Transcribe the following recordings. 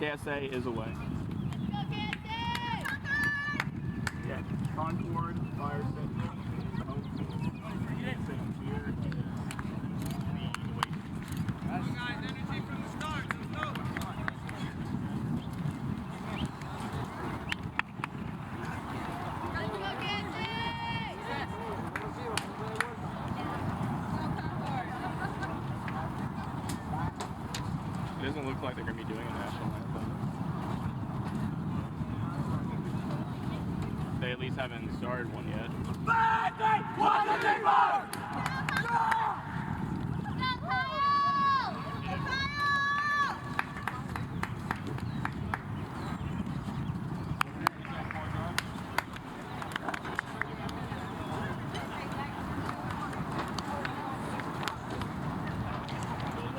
KSA is away. Yeah, Concord Fire It doesn't look like they're going to be doing a national anthem. They at least haven't started one yet.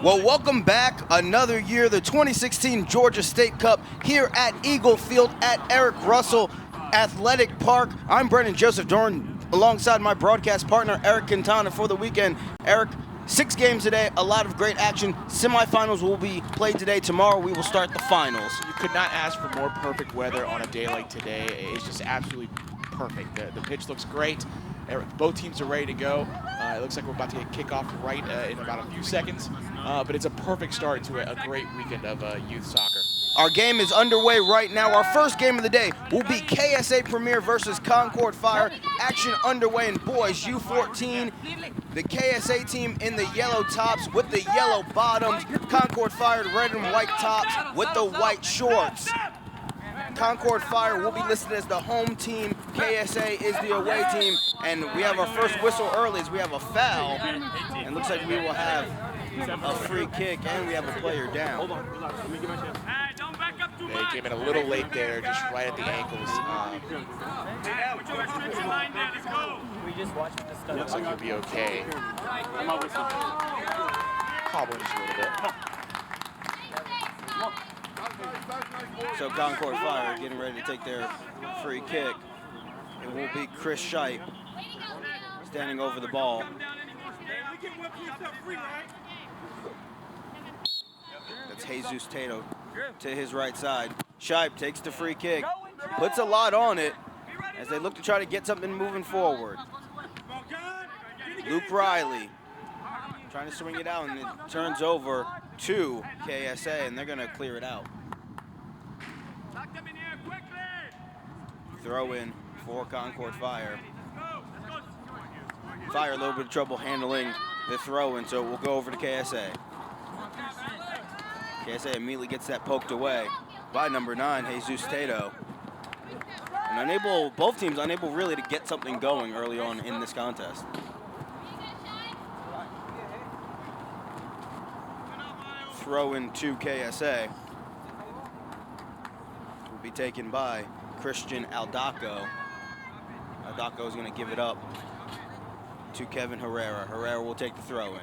Well, welcome back. Another year, the 2016 Georgia State Cup here at Eagle Field at Eric Russell Athletic Park. I'm Brendan Joseph Dorn alongside my broadcast partner, Eric Quintana, for the weekend. Eric, 6 games today, a lot of great action. Semifinals will be played today. Tomorrow we will start the finals. You could not ask for more perfect weather on a day like today. It's just absolutely perfect. The pitch looks great. Both teams are ready to go. It looks like we're about to get kickoff right in about a few seconds. But it's a perfect start to a great weekend of youth soccer. Our game is underway right now. Our first game of the day will be KSA Premier versus Concord Fire. Action underway in boys U14. The KSA team in the yellow tops with the yellow bottoms. Concord Fire red and white tops with the white shorts. Concord Fire will be listed as the home team. KSA is the away team. And we have our first whistle early as we have a foul. And looks like we will have a free kick and we have a player down. Hold on, relax. Let me get my chance. Don't back up too They much. came in a little late there, just right at the ankles. Put your restriction line there. Let's go. Looks like he'll be okay. I'm out with you. Hobbling just a little bit. So Concord Fire getting ready to take their free kick. It will be Chris Shipe standing over the ball. That's Jesus Tato to his right side. Shipe takes the free kick, puts a lot on it as they look to try to get something moving forward. Luke Riley trying to swing it out, and it turns over to KSA, and they're going to clear it out. Throw in for Concord Fire. Fire a little bit of trouble handling the throw in, so we'll go over to KSA. KSA immediately gets that poked away by number 9, Jesus Tato. And both teams unable really to get something going early on in this contest. Throw in to KSA will be taken by Christian Aldaco. Aldaco is going to give it up to Kevin Herrera. Herrera will take the throw in.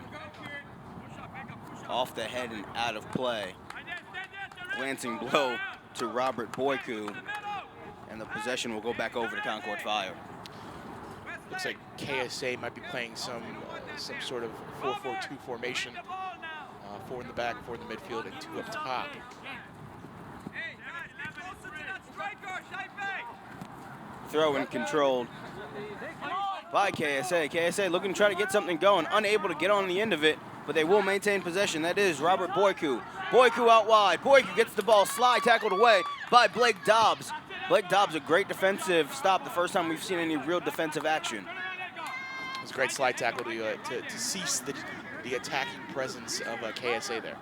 Off the head and out of play. Glancing blow to Robert Boyku. And the possession will go back over to Concord Fire. Looks like KSA might be playing some sort of 4-4-2 formation. 4 in the back, 4 in the midfield, and 2 up top. Throw in controlled by KSA. KSA looking to try to get something going, unable to get on the end of it, but they will maintain possession. That is Robert Boyku. Boyku out wide. Boyku gets the ball, slide tackled away by Blake Dobbs. Blake Dobbs, a great defensive stop, the first time we've seen any real defensive action. It was a great slide tackle to cease the attacking presence of KSA there.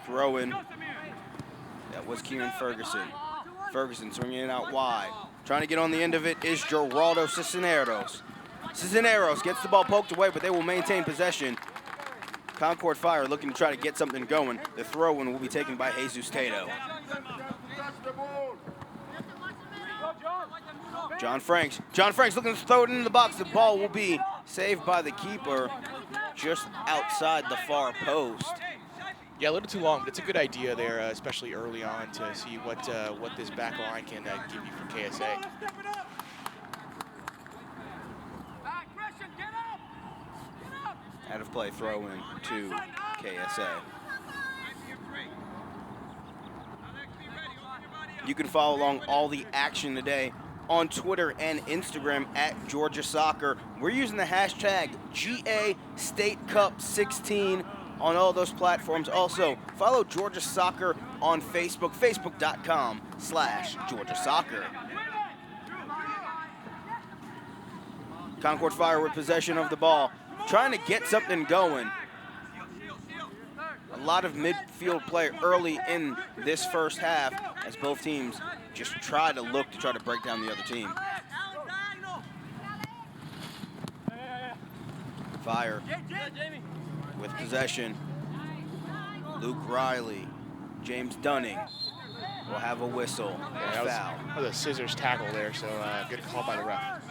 Throw in. That was Kieran Ferguson. Ferguson swinging it out wide. Trying to get on the end of it is Geraldo Cisneros. Cisneros gets the ball poked away, but they will maintain possession. Concord Fire looking to try to get something going. The throw-in will be taken by Jesus Tato. John Franks looking to throw it into the box. The ball will be saved by the keeper just outside the far post. Yeah, a little too long, but it's a good idea there, especially early on, to see what this back line can give you for KSA. Out of play, throw in to KSA. You can follow along all the action today on Twitter and Instagram at Georgia Soccer. We're using the hashtag GA State Cup 16 on all those platforms. Also, follow Georgia Soccer on Facebook, facebook.com/Georgia Soccer. Concord Fire with possession of the ball, trying to get something going. A lot of midfield play early in this first half as both teams just try to break down the other team. Fire with possession. Luke Riley, James Dunning will have a whistle. Yeah, that was a scissors tackle there, so good call by the ref.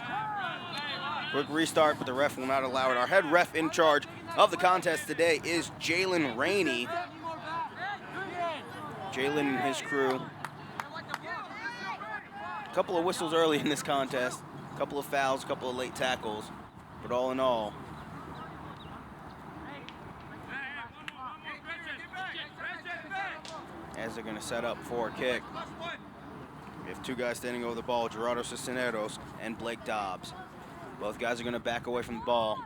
Quick restart, but the ref will not allow it. Our head ref in charge of the contest today is Jalen Rainey. Jalen and his crew. A couple of whistles early in this contest, a couple of fouls, a couple of late tackles, but all in all, as they're going to set up for a kick. We have two guys standing over the ball, Gerardo Cisneros and Blake Dobbs. Both guys are going to back away from the ball.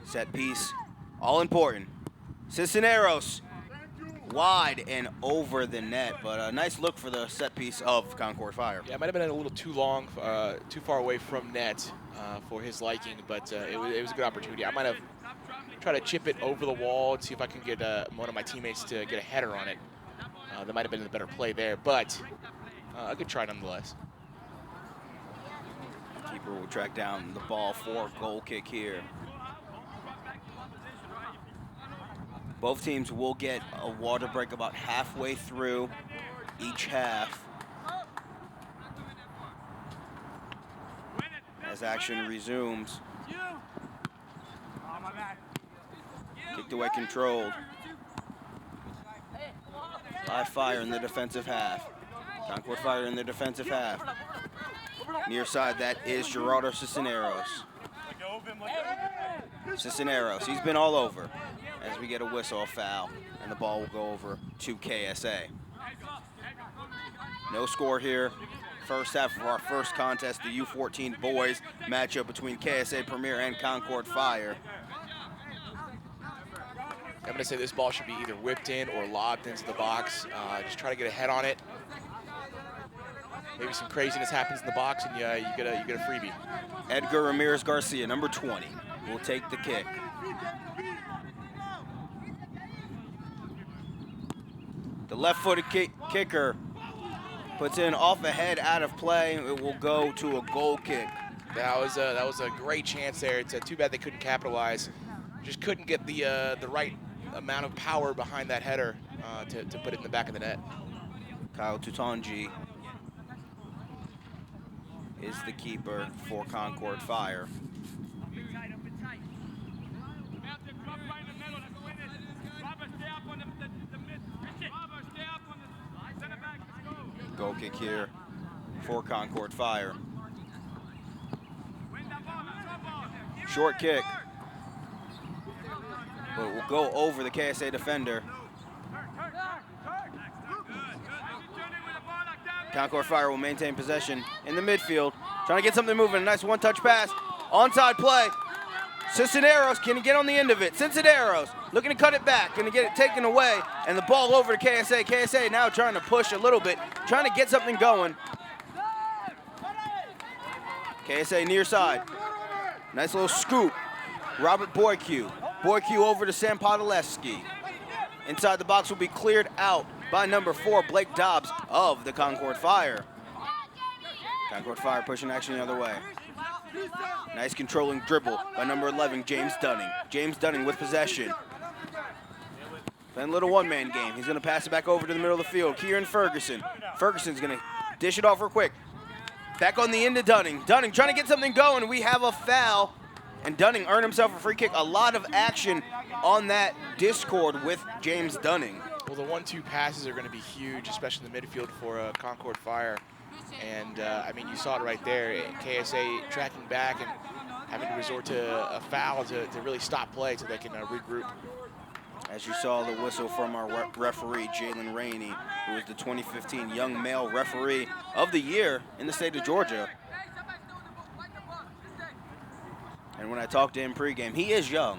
Set piece, all important. Cisneros, wide and over the net, but a nice look for the set piece of Concord Fire. Yeah, it might have been a little too long, too far away from net for his liking, but it was a good opportunity. I might have tried to chip it over the wall and see if I can get one of my teammates to get a header on it. That might have been the better play there, but a good try nonetheless. Keeper will track down the ball for a goal kick here. Both teams will get a water break about halfway through each half as action resumes. Kicked away, controlled by Fire in the defensive half. Concord Fire in the defensive half. Near side, that is Gerardo Cisneros. Cisneros, he's been all over as we get a whistle, a foul, and the ball will go over to KSA. No score here. First half of our first contest, the U14 boys matchup between KSA Premier and Concord Fire. I'm going to say this ball should be either whipped in or lobbed into the box. Just try to get a head on it. Maybe some craziness happens in the box and you get a freebie. Edgar Ramirez Garcia, number 20, will take the kick. The left-footed kicker puts in off the head, out of play. It will go to a goal kick. That was a great chance there. It's too bad they couldn't capitalize. Just couldn't get the right amount of power behind that header to put it in the back of the net. Kyle Tutanji is the keeper for Concord Fire. Goal kick here for Concord Fire. Short kick, but it will go over the KSA defender. Concord Fire will maintain possession in the midfield, trying to get something moving. A nice one-touch pass, onside play. Cisneros, can he get on the end of it? Cisneros looking to cut it back, going to get it taken away, and the ball over to KSA. KSA now trying to push a little bit, trying to get something going. KSA near side. Nice little scoop. Robert Boyque. Boyque over to Sam Podolewski. Inside the box will be cleared out by number 4, Blake Dobbs of the Concord Fire. Concord Fire pushing action the other way. Nice controlling dribble by number 11, James Dunning. James Dunning with possession. Playing a little one-man game. He's going to pass it back over to the middle of the field. Kieran Ferguson. Ferguson's going to dish it off real quick. Back on the end of Dunning. Dunning trying to get something going. We have a foul, and Dunning earned himself a free kick. A lot of action on that discord with James Dunning. Well, the 1-2 passes are going to be huge, especially in the midfield for Concord Fire. And, I mean, you saw it right there. KSA tracking back and having to resort to a foul to really stop play so they can regroup. As you saw the whistle from our referee, Jalen Rainey, who was the 2015 Young Male Referee of the Year in the state of Georgia. And when I talked to him pregame, he is young.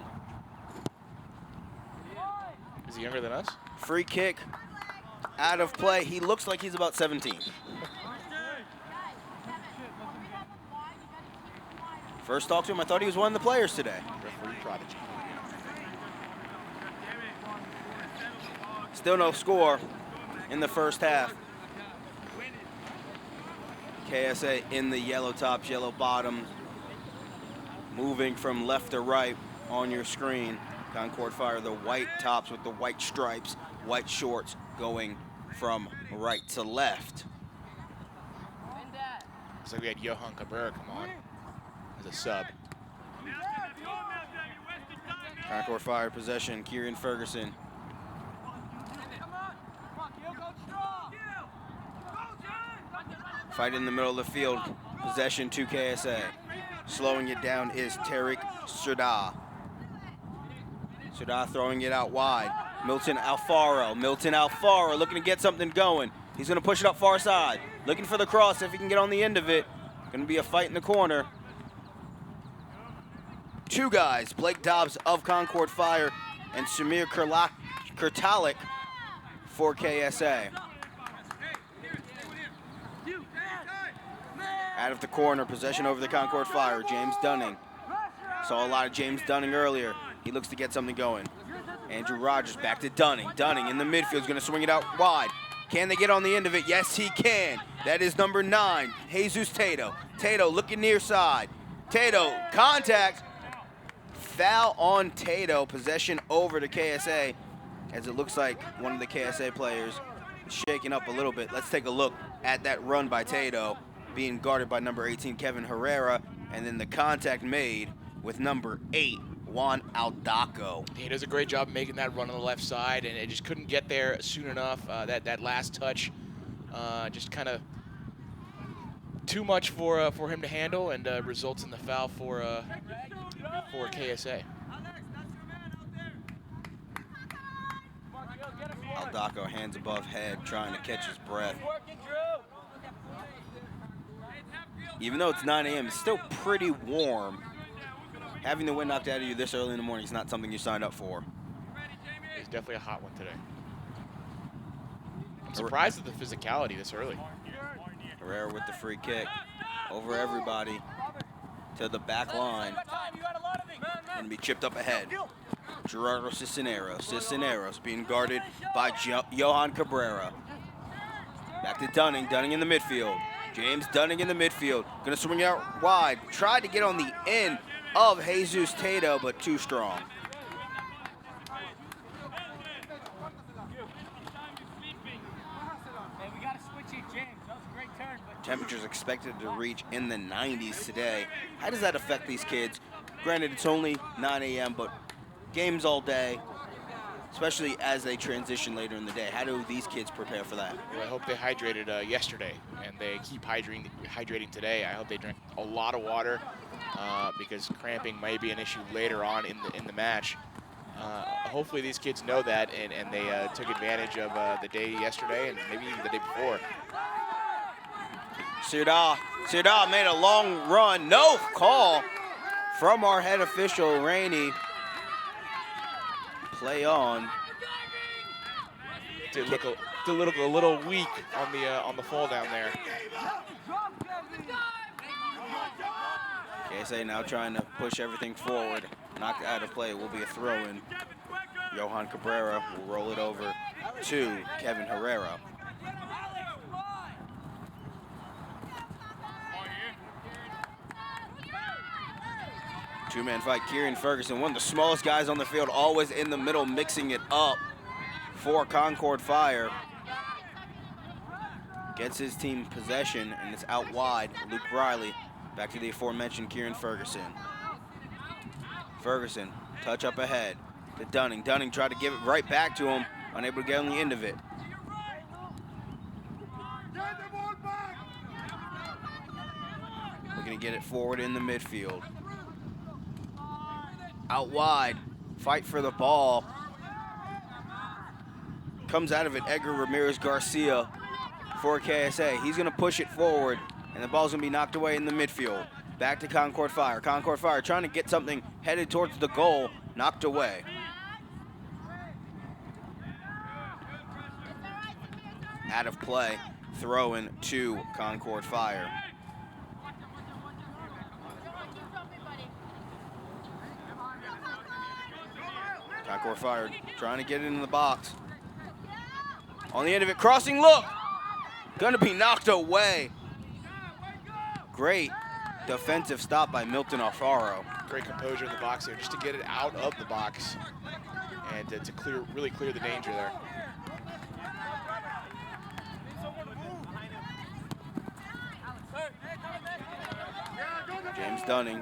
Is he younger than us? Free kick, out of play. He looks like he's about 17. First talk to him, I thought he was one of the players today. Referee prodigy. Still no score in the first half. KSA in the yellow tops, yellow bottoms, moving from left to right on your screen. Concord Fire, the white tops with the white stripes, white shorts going from right to left. Looks like we had Johan Cabrera come on as a sub. Concord Fire possession, Kieran Ferguson. Fight in the middle of the field, possession to KSA. Slowing it down is Tariq Sirda. Sirda throwing it out wide. Milton Alfaro looking to get something going. He's gonna push it up far side. Looking for the cross if he can get on the end of it. Gonna be a fight in the corner. Two guys, Blake Dobbs of Concord Fire and Samir Kurtalik for KSA. Out of the corner, possession over the Concord Fire, James Dunning. Saw a lot of James Dunning earlier. He looks to get something going. Andrew Rogers back to Dunning. Dunning in the midfield is gonna swing it out wide. Can they get on the end of it? Yes, he can. That is number 9, Jesus Tato. Tato looking near side. Tato, contact. Foul on Tato, possession over to KSA, as it looks like one of the KSA players is shaking up a little bit. Let's take a look at that run by Tato, being guarded by number 18, Kevin Herrera, and then the contact made with number 8, Juan Aldaco. He does a great job making that run on the left side, and it just couldn't get there soon enough. That last touch just kind of too much for him to handle, and results in the foul for KSA. Aldaco, hands above head, trying to catch his breath. Even though it's 9 a.m., it's still pretty warm. Having the wind knocked out of you this early in the morning is not something you signed up for. It's definitely a hot one today. I'm surprised at the physicality this early. Herrera with the free kick over everybody to the back line. Gonna be chipped up ahead. Gerardo Cisneros. Cisneros being guarded by Johan Cabrera. Back to Dunning. Dunning in the midfield. James Dunning in the midfield. Gonna swing out wide. Tried to get on the end of Jesus Tato, but too strong. Temperatures expected to reach in the 90s today. How does that affect these kids? Granted, it's only 9 a.m., but games all day, especially as they transition later in the day. How do these kids prepare for that? Well, I hope they hydrated yesterday, and they keep hydrating today. I hope they drink a lot of water because cramping may be an issue later on in the match. Hopefully these kids know that, and they took advantage of the day yesterday and maybe even the day before. Sirda made a long run. No call from our head official, Rainey. Play on. Did look a little weak on the fall down there. KSA now trying to push everything forward. Knocked out of play. It will be a throw-in. Johan Cabrera will roll it over to Kevin Herrera. Two-man fight, Kieran Ferguson, one of the smallest guys on the field, always in the middle, mixing it up for Concord Fire. Gets his team possession, and it's out wide. Luke Riley, back to the aforementioned Kieran Ferguson. Ferguson, touch up ahead to Dunning. Dunning tried to give it right back to him, unable to get on the end of it. Looking to get it forward in the midfield. Out wide, fight for the ball. comes out of it, Edgar Ramirez Garcia for KSA. He's gonna push it forward, and the ball's gonna be knocked away in the midfield. Back to Concord Fire. Concord Fire trying to get something headed towards the goal, knocked away. Out of play, throw-in to Concord Fire. Concord Fire trying to get it in the box. On the end of it, crossing look. Gonna be knocked away. Great defensive stop by Milton Alfaro. Great composure in the box there, just to get it out of the box and to really clear the danger there.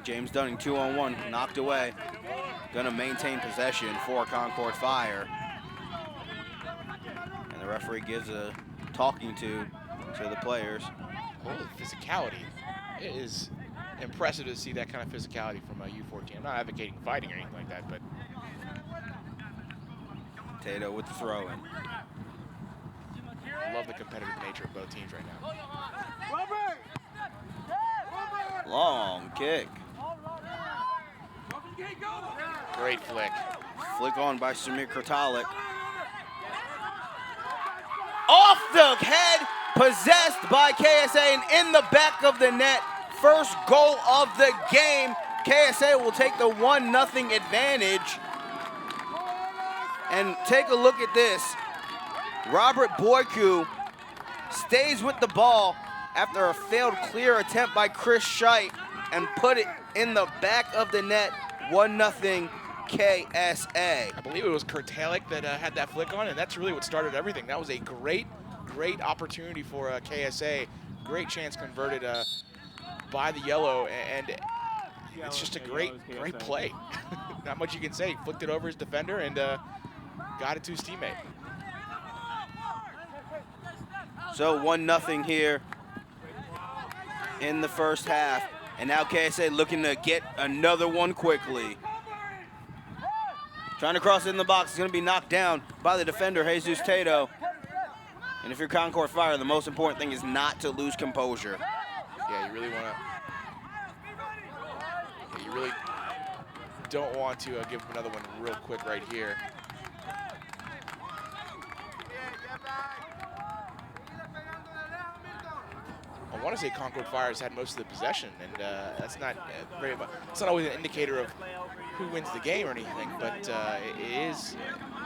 James Dunning, 2-on-1, knocked away. Gonna maintain possession for Concord Fire. And the referee gives a talking to the players. Holy physicality. It is impressive to see that kind of physicality from a U14. I'm not advocating fighting or anything like that, but. Tato with the throw-in. I love the competitive nature of both teams right now. Long kick. Great flick. Flick on by Samir Kurtalik. Off the head, possessed by KSA and in the back of the net. First goal of the game. KSA will take the 1-0 advantage. And take a look at this. Robert Boyku stays with the ball after a failed clear attempt by Chris Scheidt and put it in the back of the net. 1-0 KSA. I believe it was Kurtalik that had that flick on, and that's really what started everything. That was a great opportunity for KSA. Great chance converted by the yellow, and it's just a great play. Not much you can say. Flicked it over his defender and got it to his teammate. So 1-0 here in the first half. And now KSA looking to get another one quickly. Trying to cross it in the box. It's going to be knocked down by the defender, Jesus Tato. And if you're Concord Fire, the most important thing is not to lose composure. Yeah, you really want to. You really don't want to give him another one real quick right here. I want to say Concord Fire has had most of the possession, and that's not very much. It's not always an indicator of who wins the game or anything, but it is,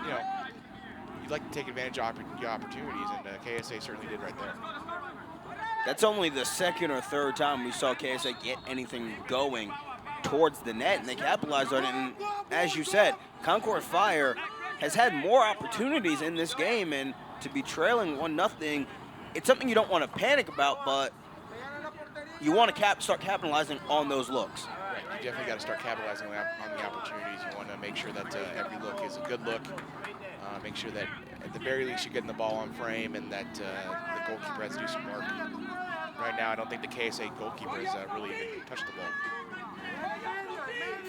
you know, you'd like to take advantage of your opportunities, and KSA certainly did right there. That's only the second or third time we saw KSA get anything going towards the net, and they capitalized on it. And as you said, Concord Fire has had more opportunities in this game, and to be trailing 1-0, it's something you don't want to panic about, but you want to start capitalizing on those looks. Right, you definitely got to start capitalizing on the opportunities. You want to make sure that every look is a good look. Make sure that at the very least you're getting the ball on frame and that the goalkeeper has to do some work. Right now, I don't think the KSA goalkeeper has really even touched the ball.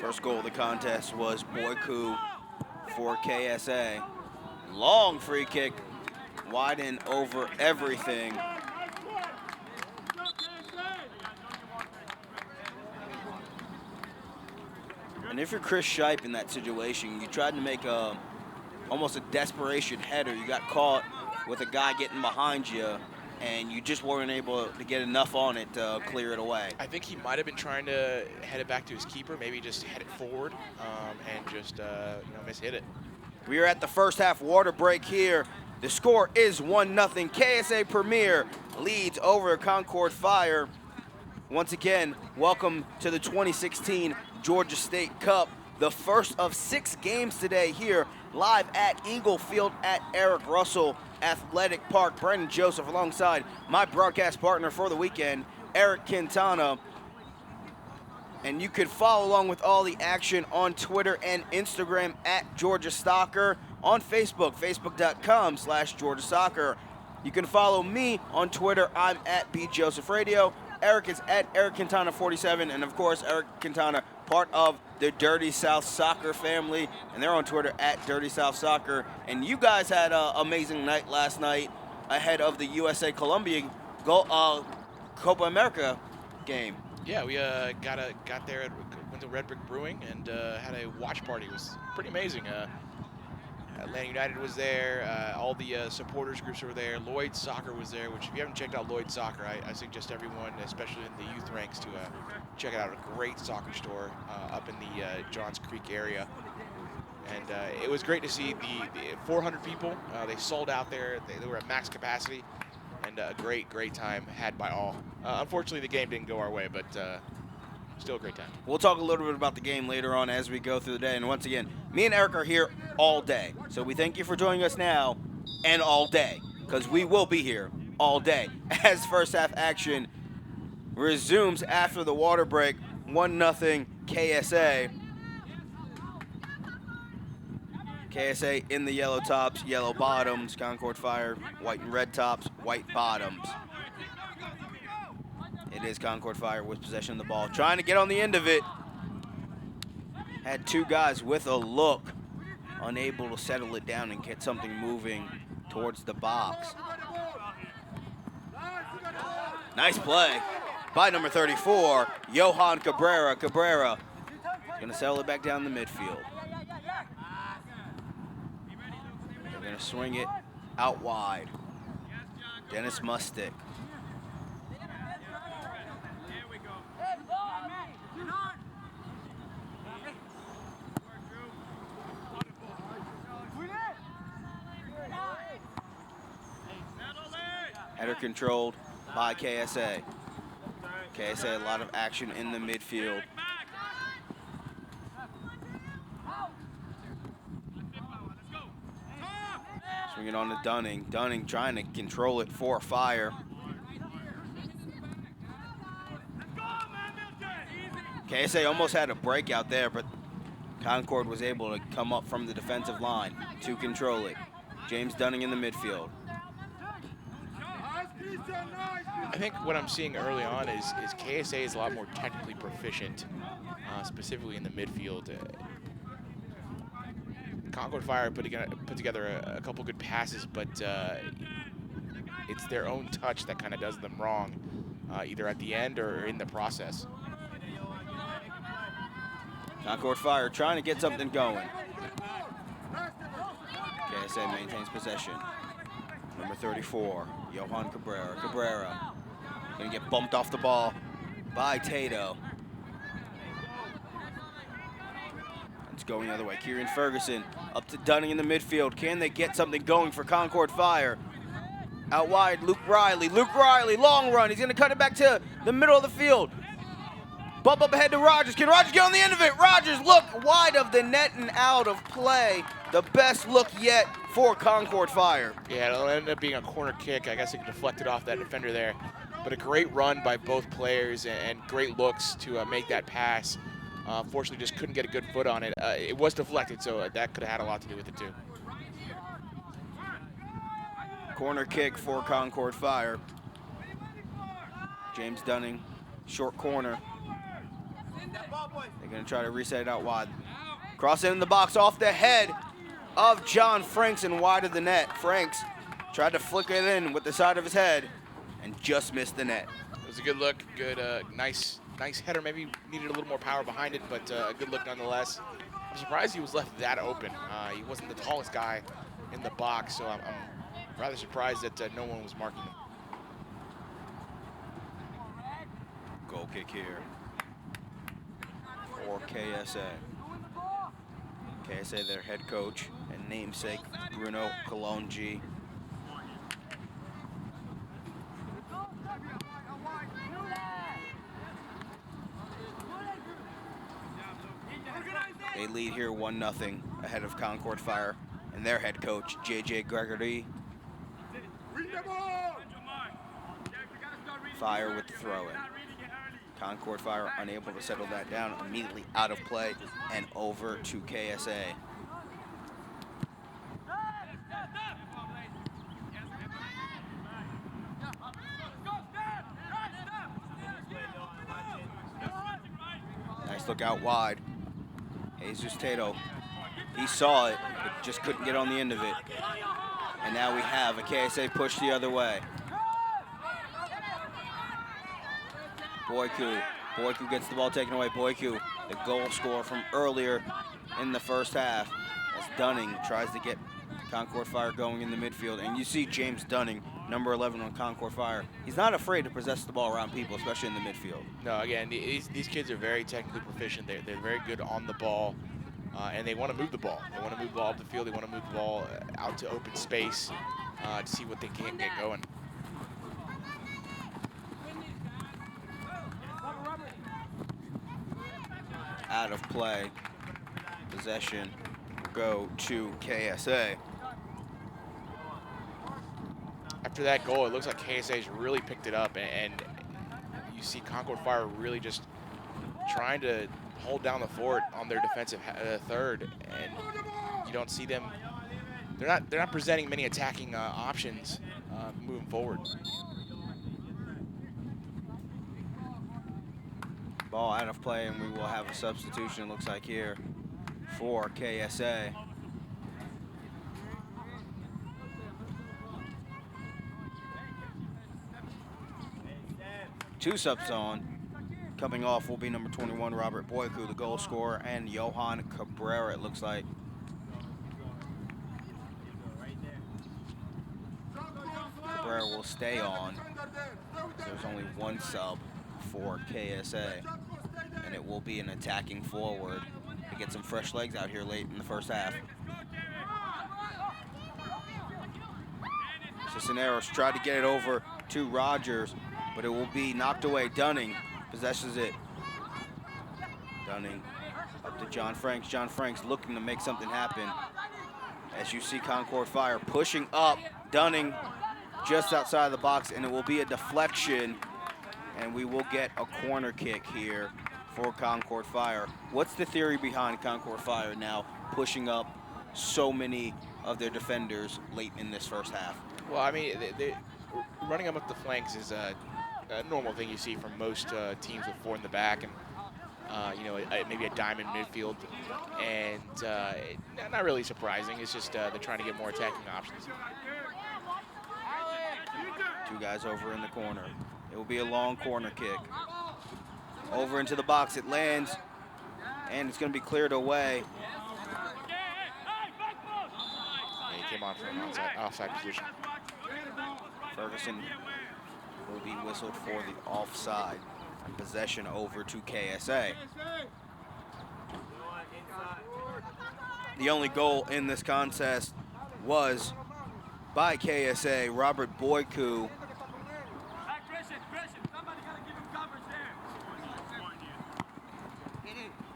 First goal of the contest was Boyku for KSA. Long free kick, wide and over everything. And if you're Chris Scheidt in that situation, you tried to make almost a desperation header. You got caught with a guy getting behind you, and you just weren't able to get enough on it to clear it away. I think he might have been trying to head it back to his keeper, maybe just head it forward and just mishit it. We are at the first half water break here. The score is 1-0. KSA Premier leads over Concord Fire. Once again, welcome to the 2016 Georgia State Cup. The first of 6 games today here live at Eagle Field at Eric Russell Athletic Park. Brandon Joseph alongside my broadcast partner for the weekend, Eric Quintana. And you could follow along with all the action on Twitter and Instagram at Georgia Soccer, on Facebook, facebook.com/Georgia Soccer. You can follow me on Twitter. I'm at BJosephRadio. Eric is at Eric Quintana 47, and of course, Eric Quintana, part of the Dirty South Soccer family, and they're on Twitter at Dirty South Soccer. And you guys had an amazing night last night ahead of the USA Colombia Copa America game. Yeah, we got there, went to Red Brick Brewing, and had a watch party. It was pretty amazing. Atlanta United was there. All the supporters groups were there. Lloyd Soccer was there, which if you haven't checked out Lloyd Soccer, I suggest everyone, especially in the youth ranks, to check it out. A great soccer store up in the Johns Creek area. And it was great to see the 400 people. They sold out there. They were at max capacity. And a great time had by all. Unfortunately, the game didn't go our way, but still a great time. We'll talk a little bit about the game later on as we go through the day. And once again, me and Eric are here all day. So we thank you for joining us now and all day, because we will be here all day as first half action resumes after the water break. 1-0 KSA. KSA in the yellow tops, yellow bottoms. Concord Fire, white and red tops, white bottoms. It is Concord Fire with possession of the ball, trying to get on the end of it. Had two guys with a look, unable to settle it down and get something moving towards the box. Nice play by number 34, Johan Cabrera. Cabrera gonna settle it back down the midfield. They're gonna swing it out wide. Dennis Mustick. Header controlled by KSA. KSA, a lot of action in the midfield. Swing it on to Dunning. Dunning trying to control it for Fire. KSA almost had a breakout there, but Concord was able to come up from the defensive line to control it. James Dunning in the midfield. I think what I'm seeing early on is KSA is a lot more technically proficient, specifically in the midfield. Concord Fire put together a couple good passes, but it's their own touch that kind of does them wrong, either at the end or in the process. Concord Fire trying to get something going. KSA maintains possession. Number 34, Johan Cabrera. Cabrera gonna get bumped off the ball by Tato. It's going the other way. Kieran Ferguson up to Dunning in the midfield. Can they get something going for Concord Fire? Out wide, Luke Riley. Luke Riley, long run. He's gonna cut it back to the middle of the field. Bump up ahead to Rogers. Can Rogers get on the end of it? Rogers look wide of the net and out of play. The best look yet for Concord Fire. Yeah, it'll end up being a corner kick. I guess it deflected off that defender there. But a great run by both players and great looks to make that pass. Fortunately, just couldn't get a good foot on it. It was deflected, so that could have had a lot to do with it, too. Corner kick for Concord Fire. James Dunning, short corner. They're going to try to reset it out wide. Cross it in the box off the head of John Franks and wide of the net. Franks tried to flick it in with the side of his head and just missed the net. It was a good look, good, nice header. Maybe needed a little more power behind it, but a good look nonetheless. I'm surprised he was left that open. He wasn't the tallest guy in the box, so I'm rather surprised that no one was marking him. Goal kick here for KSA. KSA, their head coach and namesake, Bruno Colongi. They lead here 1-0 ahead of Concord Fire and their head coach, JJ Gregory. Fire with the throw-in. Concord Fire unable to settle that down, immediately out of play and over to KSA. Nice look out wide. Jesus Tato, he saw it, but just couldn't get on the end of it. And now we have a KSA push the other way. Boyku gets the ball taken away. Boyku, the goal scorer from earlier in the first half, as Dunning tries to get Concord Fire going in the midfield. And you see James Dunning, number 11 on Concord Fire. He's not afraid to possess the ball around people, especially in the midfield. No, again, these kids are very technically proficient. They're very good on the ball, and they want to move the ball. They want to move the ball up the field. They want to move the ball out to open space to see what they can get going. Out of play. Possession go to KSA. After that goal, it looks like KSA's really picked it up, and you see Concord Fire really just trying to hold down the fort on their defensive third, and you don't see them. They're not presenting many attacking options moving forward. Ball out of play, and we will have a substitution, looks like here, for KSA. Two subs on. Coming off will be number 21, Robert Boyku, the goal scorer, and Johan Cabrera, it looks like. Cabrera will stay on. There's only one sub for KSA, and it will be an attacking forward to get some fresh legs out here late in the first half. Cisneros tried to get it over to Rogers, but it will be knocked away. Dunning possesses it. Dunning up to John Franks. John Franks looking to make something happen. As you see Concord Fire pushing up. Dunning just outside the box, and it will be a deflection, and we will get a corner kick here for Concord Fire. What's the theory behind Concord Fire now pushing up so many of their defenders late in this first half? Well, I mean, running them up the flanks is a normal thing you see from most teams with four in the back, and you know, maybe a diamond midfield, and not really surprising. It's just they're trying to get more attacking options. Two guys over in the corner. It will be a long corner kick. Over into the box, it lands, and it's going to be cleared away. Yeah, he came on from an offside position. Ferguson will be whistled for the offside, and possession over to KSA. The only goal in this contest was by KSA, Robert Boyku.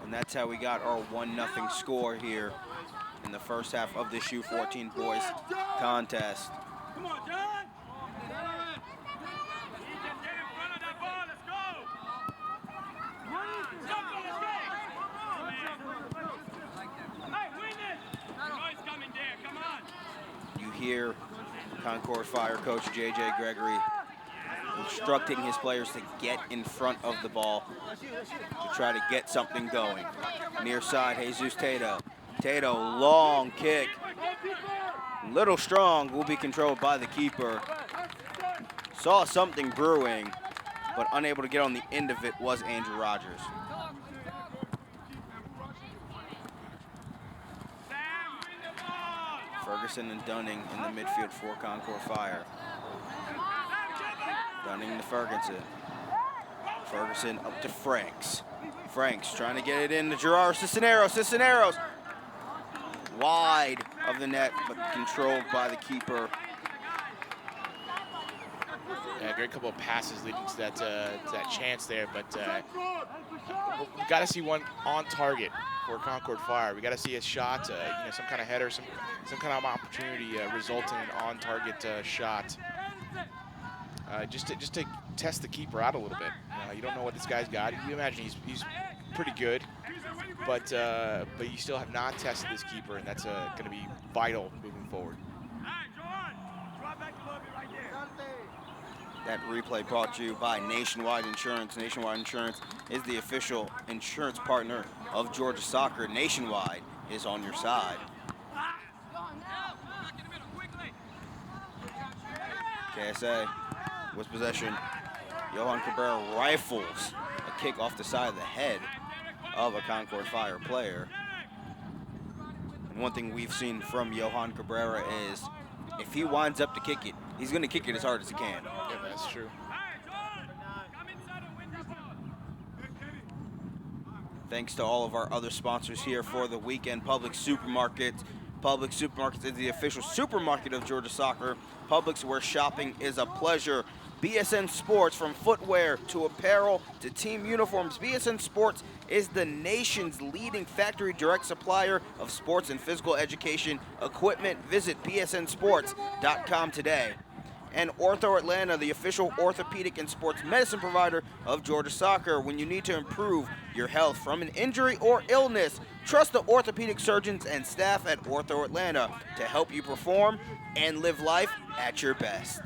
And that's how we got our 1-0 score here in the first half of this U14 boys contest. Come on, John. You hear Concord Fire coach J.J. Gregory instructing his players to get in front of the ball to try to get something going. Near side, Jesus Tato. Tato, long kick. Little strong, will be controlled by the keeper. Saw something brewing, but unable to get on the end of it was Andrew Rogers. Ferguson and Dunning in the midfield for Concord Fire. Dunning to Ferguson. Ferguson up to Franks. Franks trying to get it in to Gerard Cisneros. Cisneros wide of the net, but controlled by the keeper. Yeah, a great couple of passes leading to that chance there, but we got to see one on target for Concord Fire. We got to see a shot, you know, some kind of header, some kind of opportunity resulting in an on-target shot. Just to test the keeper out a little bit. You don't know what this guy's got. You imagine he's pretty good, but you still have not tested this keeper, and that's going to be vital moving forward. That replay brought to you by Nationwide Insurance. Nationwide Insurance is the official insurance partner of Georgia soccer. Nationwide is on your side. KSA with possession. Johan Cabrera rifles a kick off the side of the head of a Concord Fire player. And one thing we've seen from Johan Cabrera is if he winds up to kick it, he's going to kick it as hard as he can. Yeah, that's true. Thanks to all of our other sponsors here for the weekend. Publix Supermarkets. Publix Supermarkets is the official supermarket of Georgia soccer. Publix, where shopping is a pleasure. BSN Sports, from footwear to apparel to team uniforms. BSN Sports is the nation's leading factory direct supplier of sports and physical education equipment. Visit bsnsports.com today. And Ortho Atlanta, the official orthopedic and sports medicine provider of Georgia soccer. When you need to improve your health from an injury or illness, trust the orthopedic surgeons and staff at Ortho Atlanta to help you perform and live life at your best.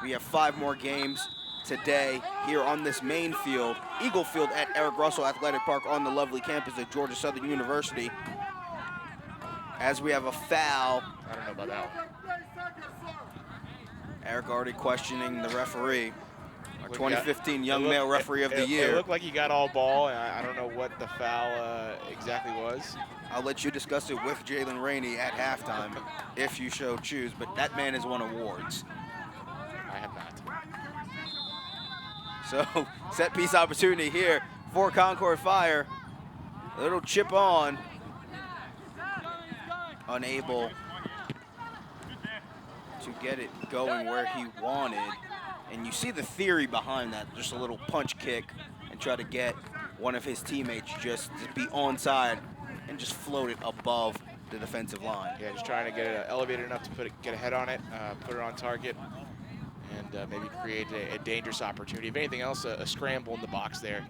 We have 5 more games today here on this main field, Eagle Field at Eric Russell Athletic Park on the lovely campus of Georgia Southern University. As we have a foul. I don't know about that one. Eric already questioning the referee. Our 2015 Young Male Referee of the Year. It looked like he got all ball, and I don't know what the foul exactly was. I'll let you discuss it with Jalen Rainey at halftime if you so choose, but that man has won awards. I have not. So, set piece opportunity here for Concord Fire. A little chip on. Unable to get it going where he wanted. And you see the theory behind that, just a little punch kick and try to get one of his teammates just to be onside and just float it above the defensive line. Yeah, just trying to get it elevated enough to get a head on it, put it on target, and maybe create a dangerous opportunity. If anything else, a scramble in the box there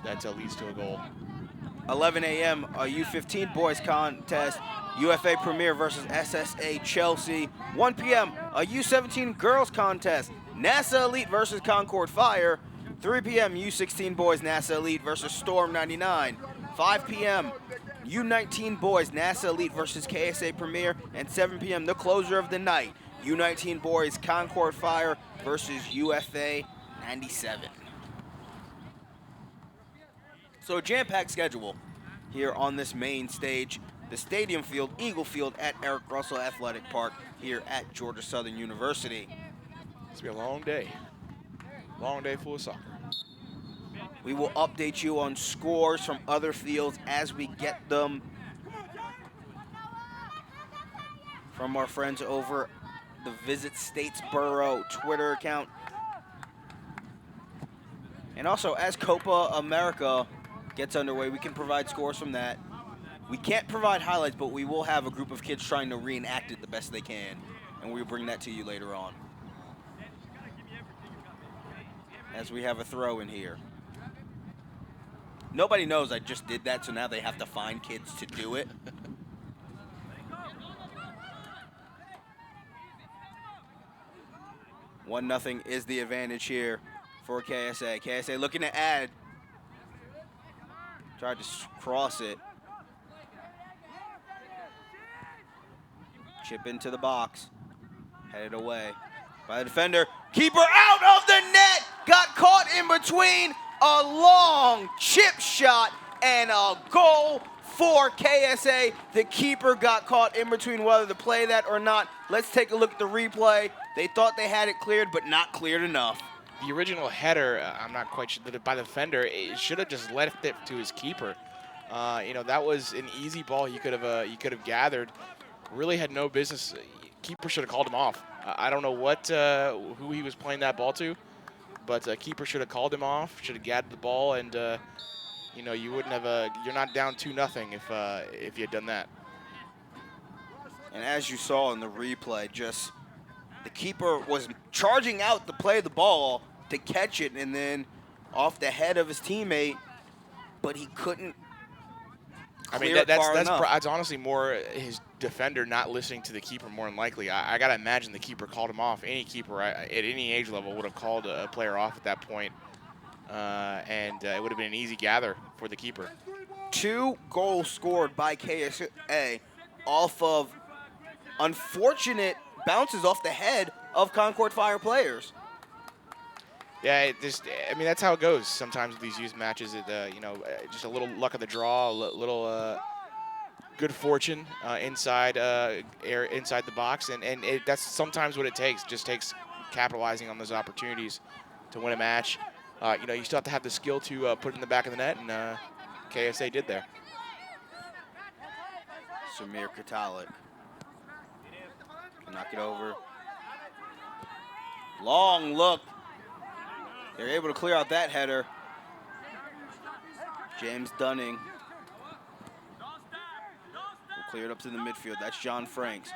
that leads to a goal. 11 a.m. a U15 boys contest, UFA Premier versus SSA Chelsea. 1 p.m. a U17 girls contest, NASA Elite versus Concord Fire. 3 p.m. U16 boys NASA Elite versus Storm 99. 5 p.m. U19 boys NASA Elite versus KSA Premier. And 7 p.m. the closer of the night, U19 boys Concord Fire versus UFA 97. So a jam-packed schedule here on this main stage, the stadium field, Eagle Field at Eric Russell Athletic Park here at Georgia Southern University. It's gonna be a long day full of soccer. We will update you on scores from other fields as we get them from our friends over the Visit Statesboro Twitter account. And also, as Copa America gets underway, we can provide scores from that. We can't provide highlights, but we will have a group of kids trying to reenact it the best they can, and we'll bring that to you later on. As we have a throw in here. Nobody knows I just did that, so now they have to find kids to do it. 1-0 is the advantage here for KSA. KSA looking to add. Tried to cross it. Chip into the box. Headed away by the defender. Keeper out of the net. Got caught in between a long chip shot and a goal for KSA. The keeper got caught in between whether to play that or not. Let's take a look at the replay. They thought they had it cleared, but not cleared enough. The original header, I'm not quite sure, by the defender, it should have just left it to his keeper. You know, that was an easy ball he could have gathered. Really had no business. Keeper should have called him off. I don't know who he was playing that ball to, but keeper should have called him off. Should have gathered the ball, and you know, you wouldn't have. You're not down 2-0 if you had done that. And as you saw in the replay, just the keeper was charging out to play the ball to catch it, and then off the head of his teammate, but he couldn't I mean, that's honestly more his defender not listening to the keeper more than likely. I got to imagine the keeper called him off. Any keeper at any age level would have called a player off at that point. And it would have been an easy gather for the keeper. 2 goals scored by KSA off of unfortunate bounces off the head of Concord Fire players. Yeah, I mean, that's how it goes sometimes with these youth matches. Just a little luck of the draw, a little good fortune inside the box, and that's sometimes what it takes. Just takes capitalizing on those opportunities to win a match. You still have to have the skill to put it in the back of the net, and KSA did there. Samir Katalik. Knock it over. Long look. They're able to clear out that header. James Dunning will clear it up to the midfield. That's John Franks.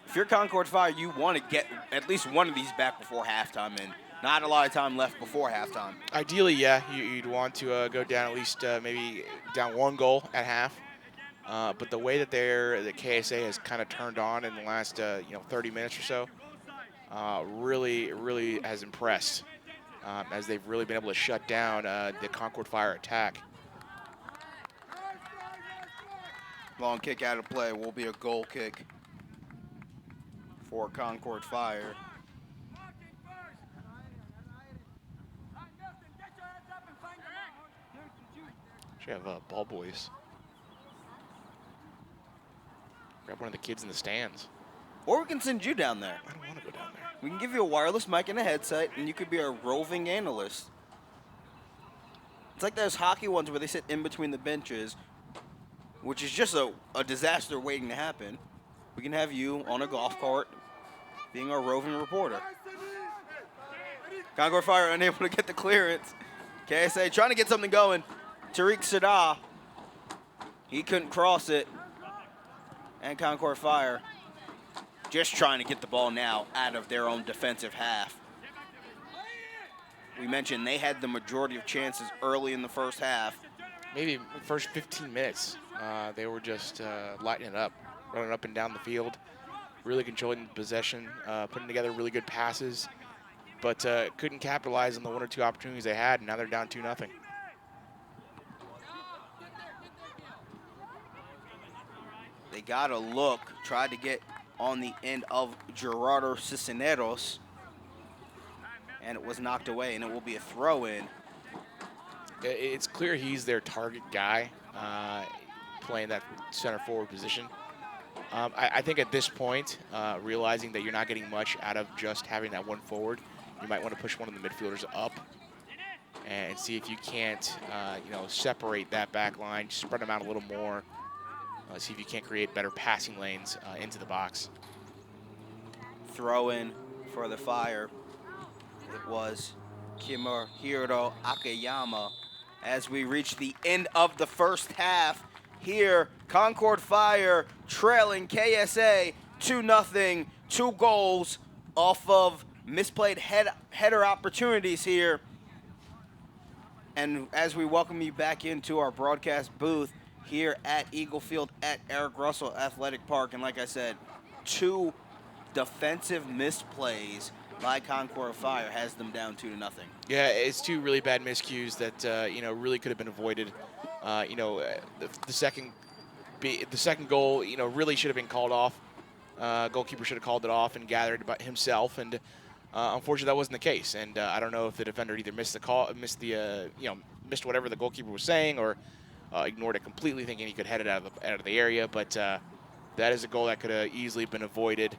If you're Concord Fire, you want to get at least one of these back before halftime, and not a lot of time left before halftime. Ideally, yeah, you'd want to go down at least maybe down 1 goal at half. But the way that the KSA has kind of turned on in the last 30 minutes or so, really has impressed as they've really been able to shut down the Concord Fire attack. Long kick out of play will be a goal kick for Concord Fire. Should have ball boys. Grab one of the kids in the stands. Or we can send you down there. I don't want to go down there. We can give you a wireless mic and a headset, and you could be a roving analyst. It's like those hockey ones where they sit in between the benches, which is just a disaster waiting to happen. We can have you on a golf cart being our roving reporter. Concord Fire unable to get the clearance. KSA trying to get something going. Tariq Sada, he couldn't cross it. And Concord Fire just trying to get the ball now out of their own defensive half. We mentioned they had the majority of chances early in the first half. Maybe first 15 minutes, they were just lighting it up, running up and down the field, really controlling possession, putting together really good passes, but couldn't capitalize on the 1 or 2 opportunities they had, and now they're down 2-0. They got a look, tried to get on the end of Gerardo Cisneros, and it was knocked away, and it will be a throw-in. It's clear he's their target guy, playing that center forward position. I think at this point, realizing that you're not getting much out of just having that one forward, you might want to push one of the midfielders up and see if you can't, separate that back line, spread them out a little more, see if you can't create better passing lanes into the box. Throw-in for the Fire. It was Kimihiro Akiyama. As we reach the end of the first half, here, Concord Fire trailing KSA 2-0, 2 goals off of misplayed header opportunities here. And as we welcome you back into our broadcast booth here at Eagle Field at Eric Russell Athletic Park, and like I said, 2 defensive misplays by Concord Fire has them down 2-0. Yeah, it's 2 really bad miscues that really could have been avoided. The second goal, really should have been called off. Goalkeeper should have called it off and gathered by himself, and unfortunately that wasn't the case. And I don't know if the defender either missed whatever the goalkeeper was saying, or ignored it completely, thinking he could head it out of the area. But that is a goal that could have easily been avoided.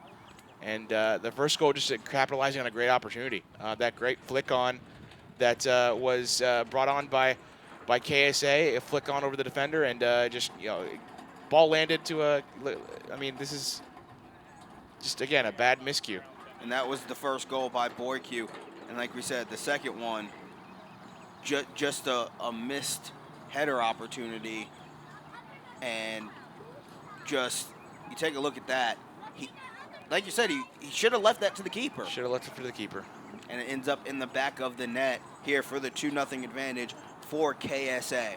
And the first goal just capitalizing on a great opportunity. That great flick on that was brought on by KSA, a flick on over the defender, and ball landed to this is just, again, a bad miscue. And that was the first goal by Boycue. And like we said, the second one, just a missed header opportunity. And just, you take a look at that. Like you said, he should have left that to the keeper. Should have left it for the keeper. And it ends up in the back of the net here for the 2-0 advantage for KSA.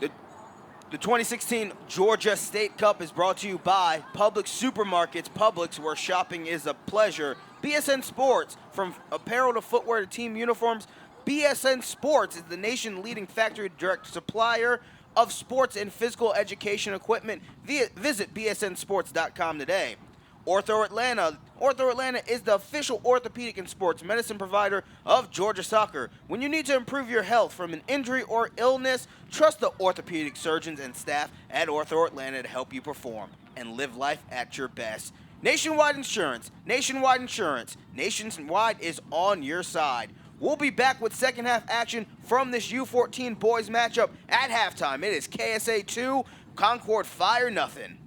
The 2016 Georgia State Cup is brought to you by Publix Supermarkets, Publix, where shopping is a pleasure. BSN Sports, from apparel to footwear to team uniforms, BSN Sports is the nation's leading factory direct supplier of sports and physical education equipment. Visit bsnsports.com today. Ortho Atlanta. Ortho Atlanta is the official orthopedic and sports medicine provider of Georgia Soccer. When you need to improve your health from an injury or illness, trust the orthopedic surgeons and staff at Ortho Atlanta to help you perform and live life at your best. Nationwide Insurance. Nationwide Insurance. Nationwide is on your side. We'll be back with second half action from this U14 boys matchup at halftime. It is KSA 2, Concord Fire nothing.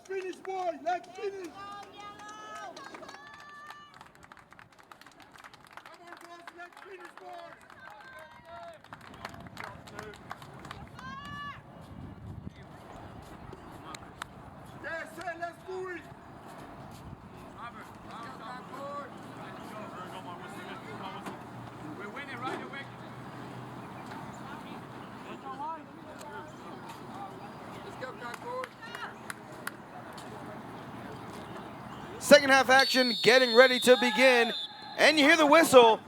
finish, boy. Let's finish. Come on, boys. Let's finish, boys. KSA, let's do it. We're winning right away. Let's go, Concord. Second half action getting ready to begin. And you hear the whistle.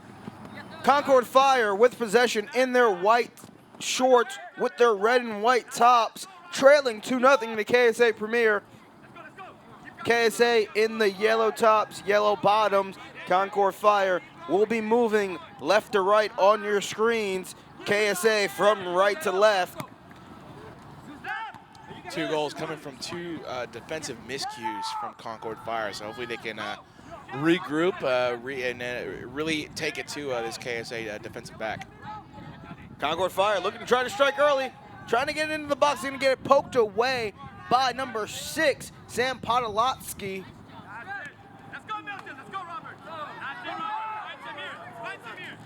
Concord Fire with possession in their white shorts with their red and white tops, trailing 2-0 to KSA Premier. KSA in the yellow tops, yellow bottoms. Concord Fire will be moving left to right on your screens. KSA from right to left. 2 goals coming from 2 defensive miscues from Concord Fire, so hopefully they can regroup and really take it to this KSA defensive back. Concord Fire looking to try to strike early, trying to get into the box, going to get it poked away by number 6, Sam Podolotsky. Let's go, Milton. Let's go, Robert. That's it, Robert. Find Samir.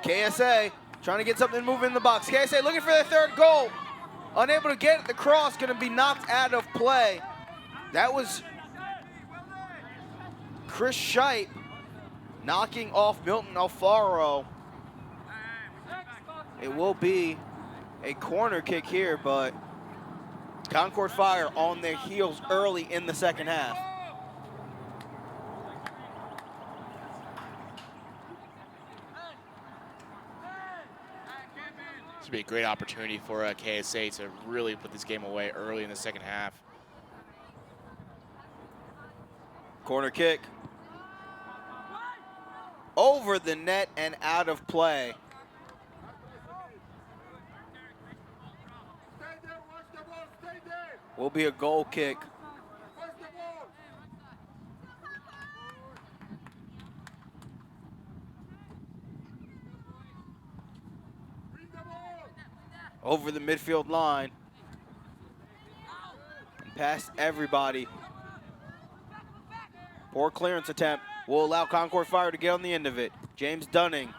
KSA trying to get something moving in the box. KSA looking for their 3rd goal. Unable to get it. The cross going to be knocked out of play. That was Chris Shipe knocking off Milton Alfaro. It will be a corner kick here, but Concord Fire on their heels early in the second half. This would be a great opportunity for KSA to really put this game away early in the second half. Corner kick. Over the net and out of play. Stay there. Watch the ball. Stay there. Will be a goal kick. Watch the ball. Bring the ball. Over the midfield line. And past everybody. Poor clearance attempt will allow Concord Fire to get on the end of it. James Dunning.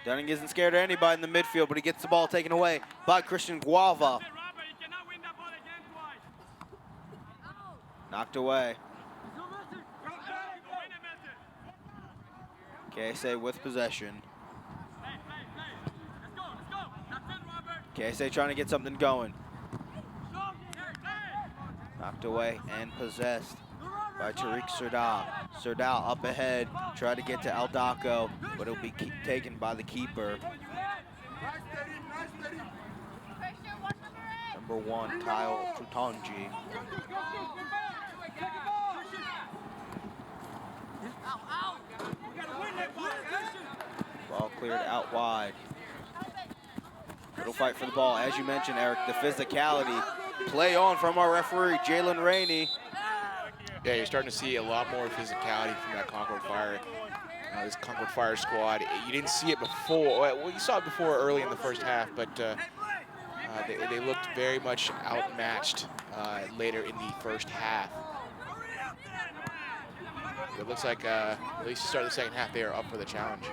Dunning isn't scared of anybody in the midfield, but he gets the ball taken away by Christian Guava. Robert, you cannot win that ball again twice. Knocked away. Go win it, Milton. KSA with possession. Play. Let's go. That's it, Robert. KSA trying to get something going. Go. Play. Knocked away and possessed by Tariq Serdal. Serdal up ahead, try to get to Aldaco, but it'll be taken by the keeper. Nice steady. Number 1, Kyle Tutonji. Ball cleared out wide. Little fight for the ball. As you mentioned, Eric, the physicality. Play on from our referee, Jalen Rainey. Yeah, you're starting to see a lot more physicality from that Concord Fire. This Concord Fire squad. You didn't see it before. Well, you saw it before early in the first half, but they looked very much outmatched later in the first half. It looks like, at least to start the second half, they are up for the challenge.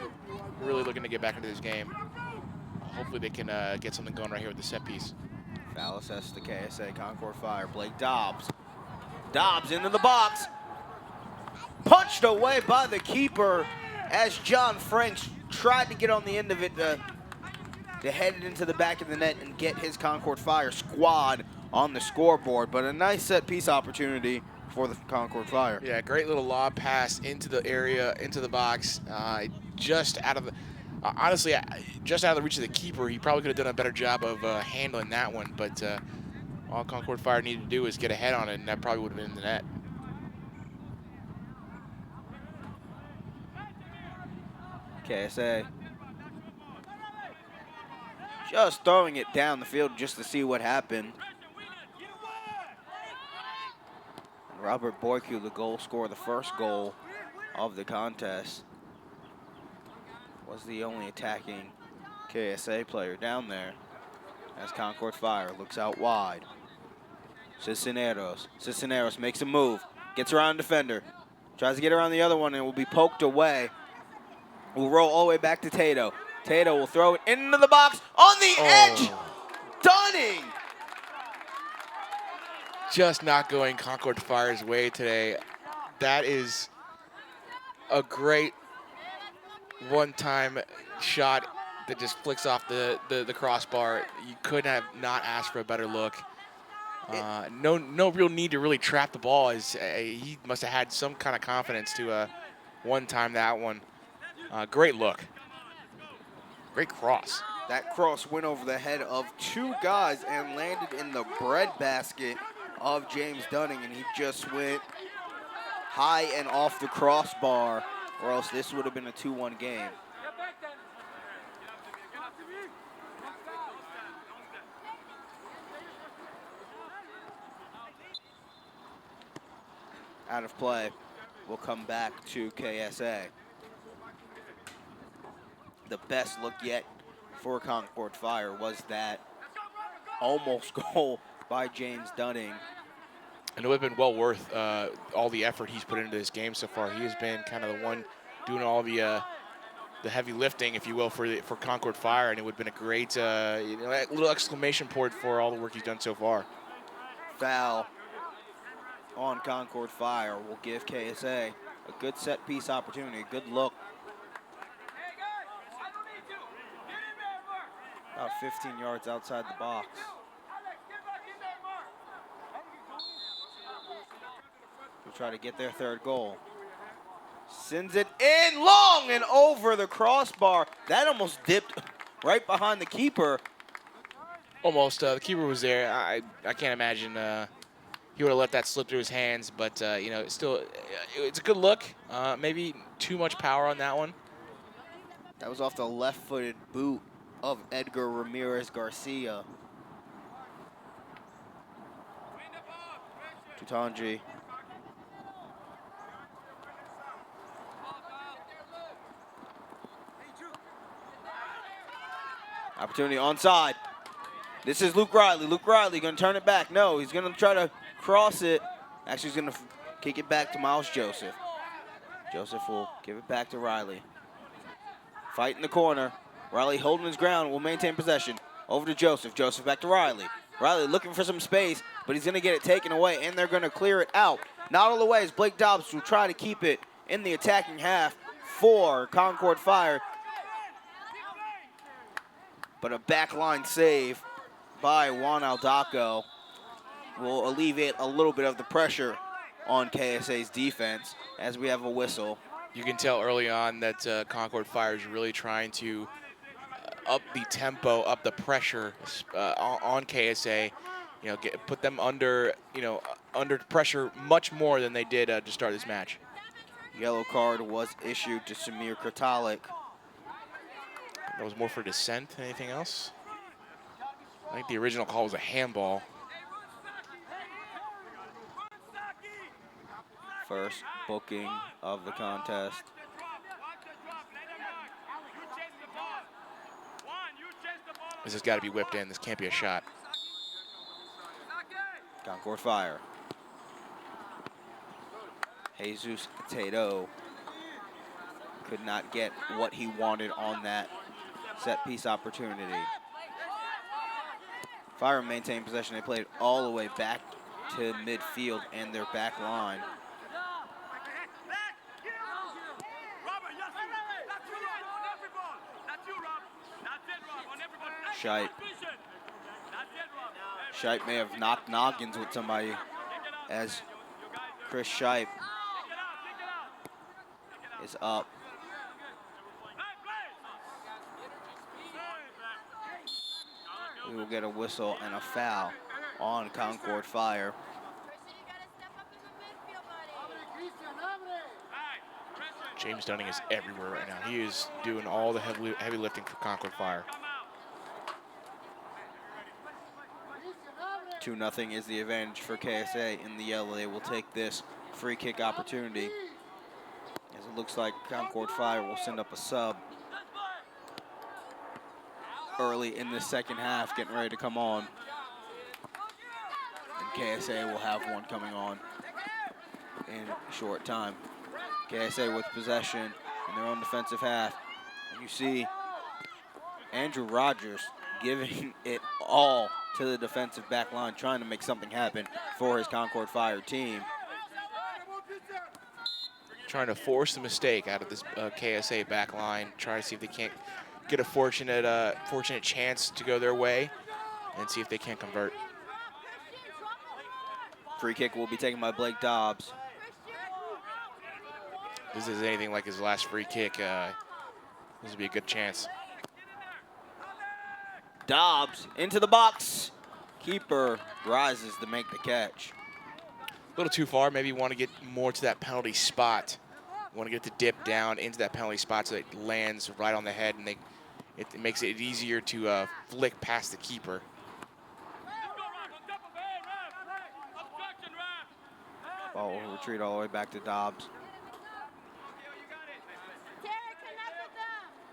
Really looking to get back into this game. Hopefully they can get something going right here with the set piece. Foul assessed to KSA, Concord Fire. Blake Dobbs. Dobbs into the box. Punched away by the keeper as John French tried to get on the end of it to head it into the back of the net and get his Concord Fire squad on the scoreboard. But a nice set piece opportunity for the Concord Fire. Yeah, great little lob pass into the area, into the box, just out of the, honestly, just out of the reach of the keeper. He probably could have done a better job of handling that one, but all Concord Fire needed to do was get ahead on it, and that probably would have been in the net. KSA just throwing it down the field just to see what happened. Robert Boyku, the goal scorer, the first goal of the contest, was the only attacking KSA player down there. as Concord Fire looks out wide. Cisneros makes a move, gets around defender, tries to get around the other one, and will be poked away. Will roll all the way back to Tato. Tato will throw it into the box on the edge. Dunning. Just not going Concord Fire's way today. That is a great one-time shot that just flicks off the crossbar. You couldn't have not asked for a better look. No real need to really trap the ball. As he must have had some kind of confidence to one-time that one. Great look. Great cross. That cross went over the head of two guys and landed in the breadbasket of James Dunning, and he just went high and off the crossbar, or else this would have been a 2-1 game. Out of play, will come back to KSA. The best look yet for Concord Fire was that almost goal by James Dunning. And it would have been well worth all the effort he's put into this game so far. He has been kind of the one doing all the heavy lifting, if you will, for Concord Fire, and it would have been a great little exclamation point for all the work he's done so far. Foul on Concord Fire will give KSA a good set piece opportunity, a good look. About 15 yards outside the box. We'll try to get their third goal. Sends it in long and over the crossbar. That almost dipped right behind the keeper. Almost. The keeper was there. I can't imagine he would have let that slip through his hands, but still, it's a good look. Maybe too much power on that one. That was off the left-footed boot of Edgar Ramirez Garcia. Tutanji. Opportunity onside. This is Luke Riley. Luke Riley going to turn it back. No, he's going to try to cross it. Actually, he's going to kick it back to Miles Joseph. Joseph will give it back to Riley. Fight in the corner. Riley holding his ground, will maintain possession. Over to Joseph. Joseph back to Riley. Riley looking for some space, but he's going to get it taken away, and they're going to clear it out. Not all the way as Blake Dobbs will try to keep it in the attacking half for Concord Fire. But a backline save by Juan Aldaco will alleviate a little bit of the pressure on KSA's defense as we have a whistle. You can tell early on that Concord Fire is really trying to up the tempo, up the pressure on KSA. Put them under pressure much more than they did to start this match. Yellow card was issued to Samir Kratalik. That was more for dissent than anything else. I think the original call was a handball. First booking of the contest. This has got to be whipped in. This can't be a shot. Concord Fire. Jesus Tato could not get what he wanted on that set piece opportunity. Fire maintained possession. They played all the way back to midfield and their back line. Shipe may have knocked noggins with somebody as Chris Shipe is up. We will get a whistle and a foul on Concord Fire. James Dunning is everywhere right now. He is doing all the heavy lifting for Concord Fire. 2-0 is the advantage for KSA in the yellow. They will take this free kick opportunity, as it looks like Concord Fire will send up a sub. early in the second half, getting ready to come on. And KSA will have one coming on in a short time. KSA with possession in their own defensive half. And you see Andrew Rogers giving it all to the defensive back line, trying to make something happen for his Concord Fire team. Trying to force the mistake out of this KSA back line, try to see if they can't get a fortunate chance to go their way and see if they can convert. Free kick will be taken by Blake Dobbs. This is anything like his last free kick. This would be a good chance. Dobbs into the box. Keeper rises to make the catch. A little too far. Maybe you want to get more to that penalty spot. You want to get the dip down into that penalty spot so it lands right on the head, and it makes it easier to flick past the keeper. Ball will retreat all the way back to Dobbs.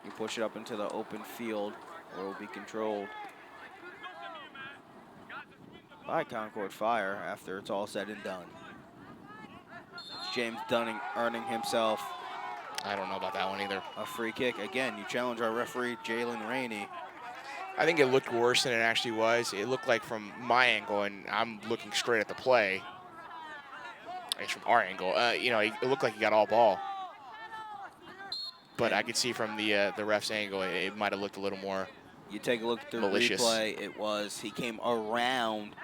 You push it up into the open field where it will be controlled by Concord Fire after it's all said and done. It's James Dunning earning himself I don't know about that one either. a free kick. Again, you challenge our referee, Jalen Rainey. I think it looked worse than it actually was. It looked like from my angle, and I'm looking straight at the play. I guess from our angle, you know, it looked like he got all ball. But I could see from the ref's angle, it might have looked a little more. You take a look at the malicious replay. He came around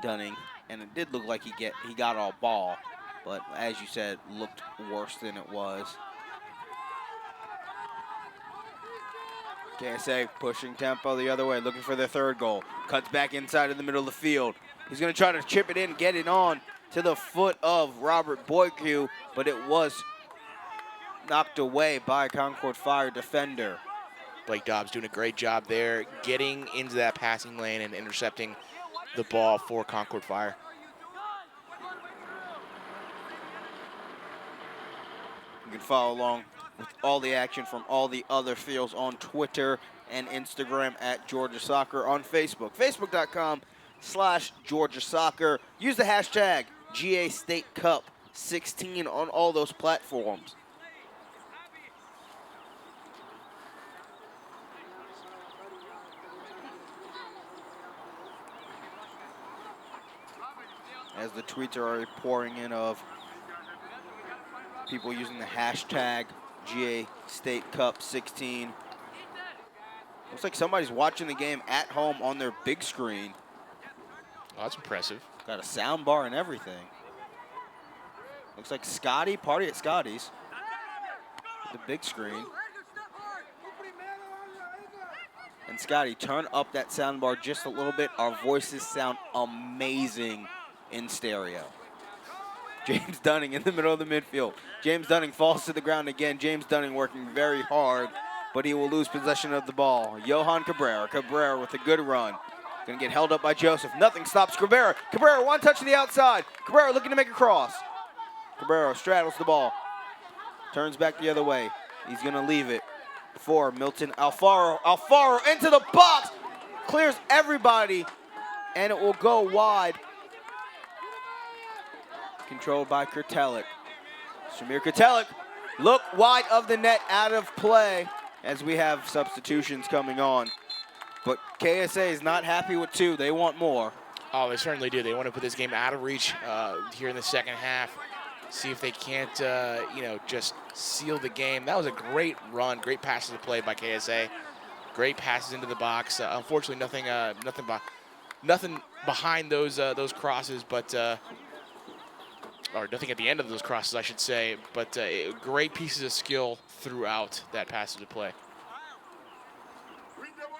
Dunning, and it did look like he got all ball, but as you said, looked worse than it was. KSA pushing tempo the other way, looking for their third goal. Cuts back inside in the middle of the field. He's going to try to chip it in, get it on to the foot of Robert Boyku, but it was knocked away by a Concord Fire defender. Blake Dobbs doing a great job there, getting into that passing lane and intercepting the ball for Concord Fire. You can follow along with all the action from all the other fields on Twitter and Instagram at Georgia Soccer, on Facebook, facebook.com/Georgia Soccer. Use the hashtag GA State Cup 16 on all those platforms. As the tweets are already pouring in of people using the hashtag GA State Cup 16. Looks like somebody's watching the game at home on their big screen. Oh, that's impressive. Got a sound bar and everything. Looks like Scotty, party at Scotty's. The big screen. And Scotty, turn up that sound bar just a little bit. Our voices sound amazing in stereo. James Dunning in the middle of the midfield. James Dunning falls to the ground again. James Dunning working very hard, but he will lose possession of the ball. Johan Cabrera. Cabrera with a good run. Gonna get held up by Joseph. Nothing stops Cabrera. Cabrera, one touch to the outside. Cabrera looking to make a cross. Cabrera straddles the ball. Turns back the other way. He's gonna leave it for Milton Alfaro. Alfaro into the box. Clears everybody, and it will go wide. Controlled by Kurtelik. Shamir Kurtelik, look wide of the net, out of play, as we have substitutions coming on. But KSA is not happy with two. They want more. Oh, they certainly do. They want to put this game out of reach here in the second half. See if they can't, you know, just seal the game. That was a great run, great passes to play by KSA. Great passes into the box. Unfortunately, nothing behind those crosses, but. Or nothing at the end of those crosses, I should say, but great pieces of skill throughout that passage of play. Win the ball,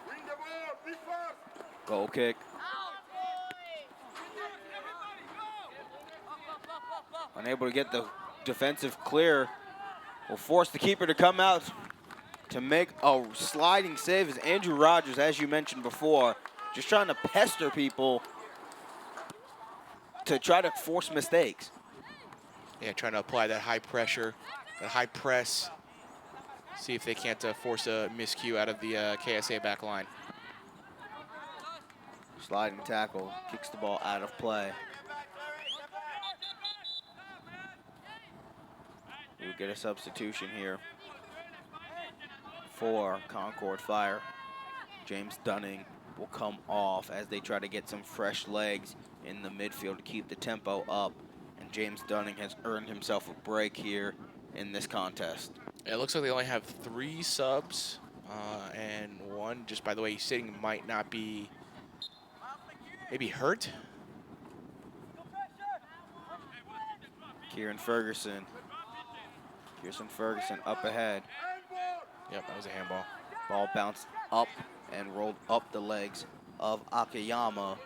win the ball. Be fast. Goal kick. Unable to get the defensive clear. Will force the keeper to come out to make a sliding save. As Andrew Rogers, as you mentioned before, just trying to pester people to try to force mistakes. Yeah, trying to apply that high pressure, that high press, See if they can't force a miscue out of the KSA back line. Sliding tackle, kicks the ball out of play. We'll get a substitution here for Concord Fire. James Dunning will come off as they try to get some fresh legs in the midfield to keep the tempo up. And James Dunning has earned himself a break here in this contest. It looks like they only have 3 subs, and one, just by the way he's sitting, might not be maybe hurt. Kieran Ferguson. Kirsten Ferguson up ahead. Yep, that was a handball. Ball bounced up and rolled up the legs of Akiyama.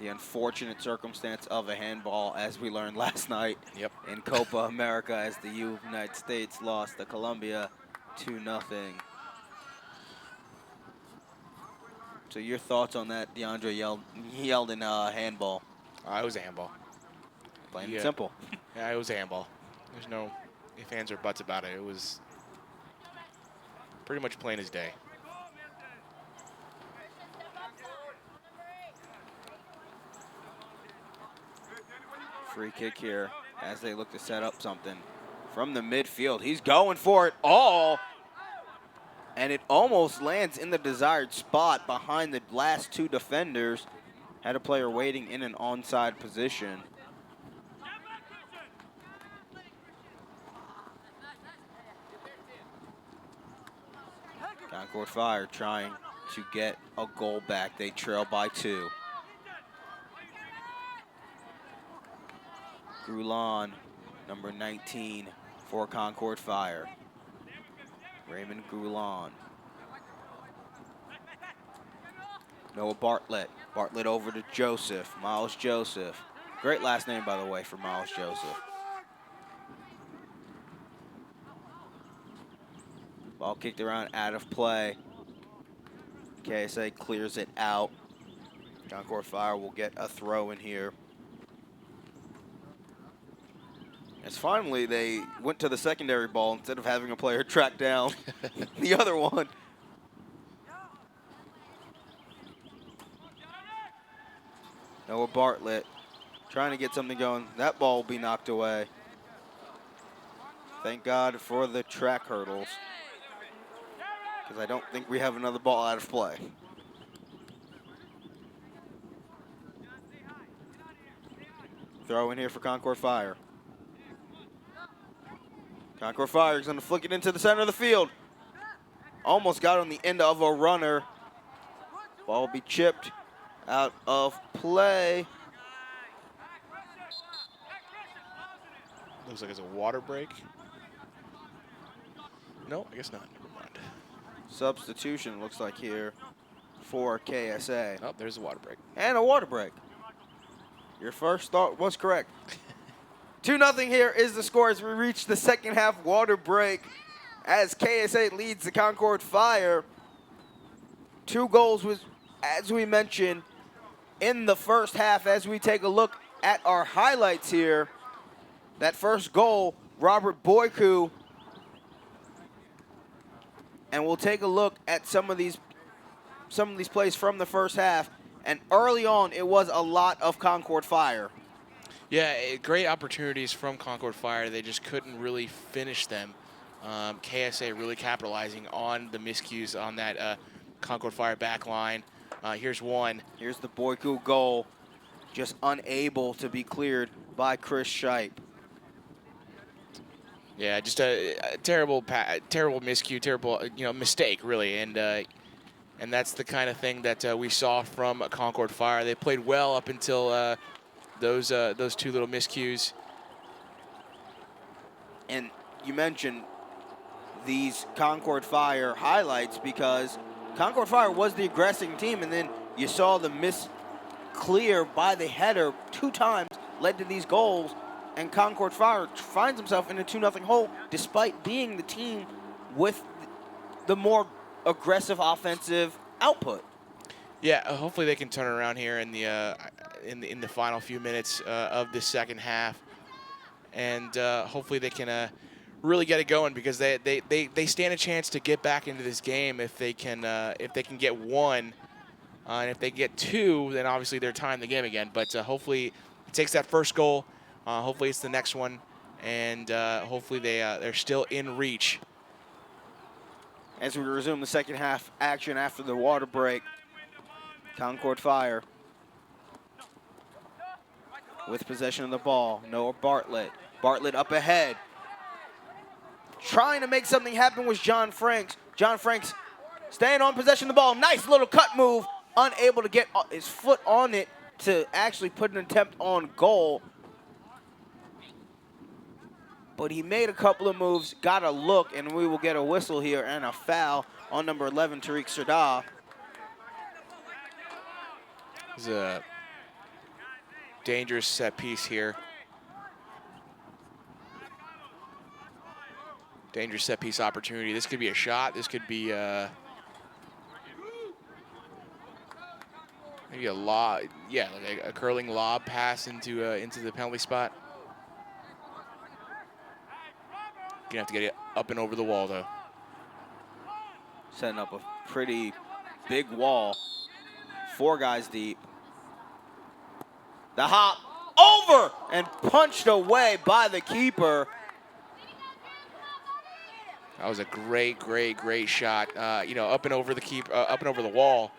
The unfortunate circumstance of a handball, as we learned last night in Copa America, as the United States lost to Colombia 2-0. So your thoughts on that? DeAndre yelled in handball. It was a handball. Plain and simple. Yeah, it was a handball. There's no ifs, ands, or buts about it. It was pretty much plain as day. Free kick here as they look to set up something from the midfield. He's going for it all. And it almost lands in the desired spot behind the last 2 defenders. Had a player waiting in an onside position. Concord Fire trying to get a goal back. They trail by 2. Grulon, number 19 for Concord Fire. Raymond Grulon. Noah Bartlett. Bartlett over to Joseph. Miles Joseph. Great last name, by the way, for Miles Joseph. Ball kicked around, out of play. KSA clears it out. Concord Fire will get a throw in here. As finally they went to the secondary ball instead of having a player track down the other one. Noah Bartlett trying to get something going. That ball will be knocked away. Thank God for the track hurdles, because I don't think we have another ball out of play. Throw in here for Concord Fire. Concord Fire is going to flick it into the center of the field. Almost got on the end of a runner. Ball will be chipped out of play. Looks like it's a water break. No, I guess not. Never mind. Substitution looks like here for KSA. Oh, there's a water break. And a water break. Your first thought was correct. 2-0 here is the score as we reach the second half water break as KSA leads the Concord Fire. 2 goals was, as we mentioned, in the first half. As we take a look at our highlights here, that first goal, Robert Boyku. And we'll take a look at some of these plays from the first half. And early on, it was a lot of Concord Fire. Yeah, great opportunities from Concord Fire. They just couldn't really finish them. KSA really capitalizing on the miscues on that Concord Fire back line. Here's one. Here's the Boyku goal, just unable to be cleared by Chris Shipe. Yeah, just a terrible miscue, terrible mistake really, and that's the kind of thing that we saw from Concord Fire. They played well up until those 2 little miscues. And you mentioned these Concord Fire highlights because Concord Fire was the aggressing team, and then you saw the miss clear by the header 2 times led to these goals, and Concord Fire finds himself in a 2-0 hole despite being the team with the more aggressive offensive output. Yeah, hopefully they can turn around here in the in the final few minutes of the second half, and hopefully they can really get it going, because they stand a chance to get back into this game if they can get one, and if they get two, then obviously they're tying the game again. But hopefully it takes that first goal. Hopefully it's the next one, and hopefully they're still in reach. As we resume the second half action after the water break, Concord Fire with possession of the ball. Noah Bartlett. Bartlett up ahead. Trying to make something happen was John Franks. John Franks staying on possession of the ball. Nice little cut move. Unable to get his foot on it to actually put an attempt on goal. But he made a couple of moves, got a look, and we will get a whistle here and a foul on number 11, Tariq Sardar. It's a dangerous set piece here. Dangerous set piece opportunity. This could be a shot. This could be maybe a lob. Yeah, like a curling lob pass into the penalty spot. Gonna have to get it up and over the wall though. Setting up a pretty big wall. 4 guys deep. The hop over and punched away by the keeper. That was a great, great, great shot. You know, up and over the wall,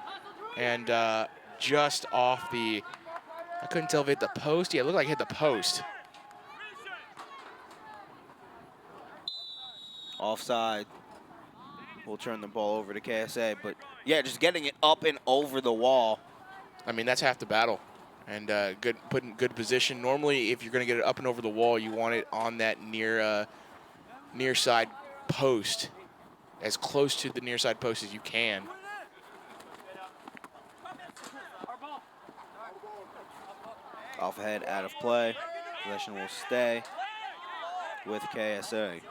and just off the. I couldn't tell if it hit the post. Yeah, it looked like it hit the post. Offside. We'll turn the ball over to KSA, but yeah, just getting it up and over the wall. I mean, that's half the battle, and put in good position. Normally, if you're going to get it up and over the wall, you want it on that near side post, as close to the near side post as you can. Off ahead, out of play. Possession will stay with KSA.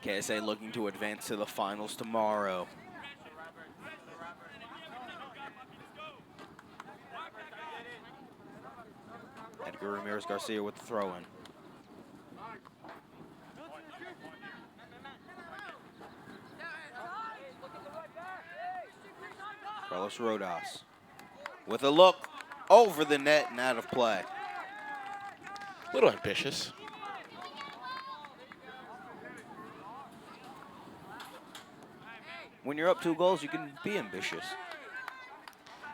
KSA looking to advance to the finals tomorrow. Edgar Ramirez Garcia with the throw-in. Carlos Rodas with a look over the net and out of play. A little ambitious. When you're up 2 goals, you can be ambitious.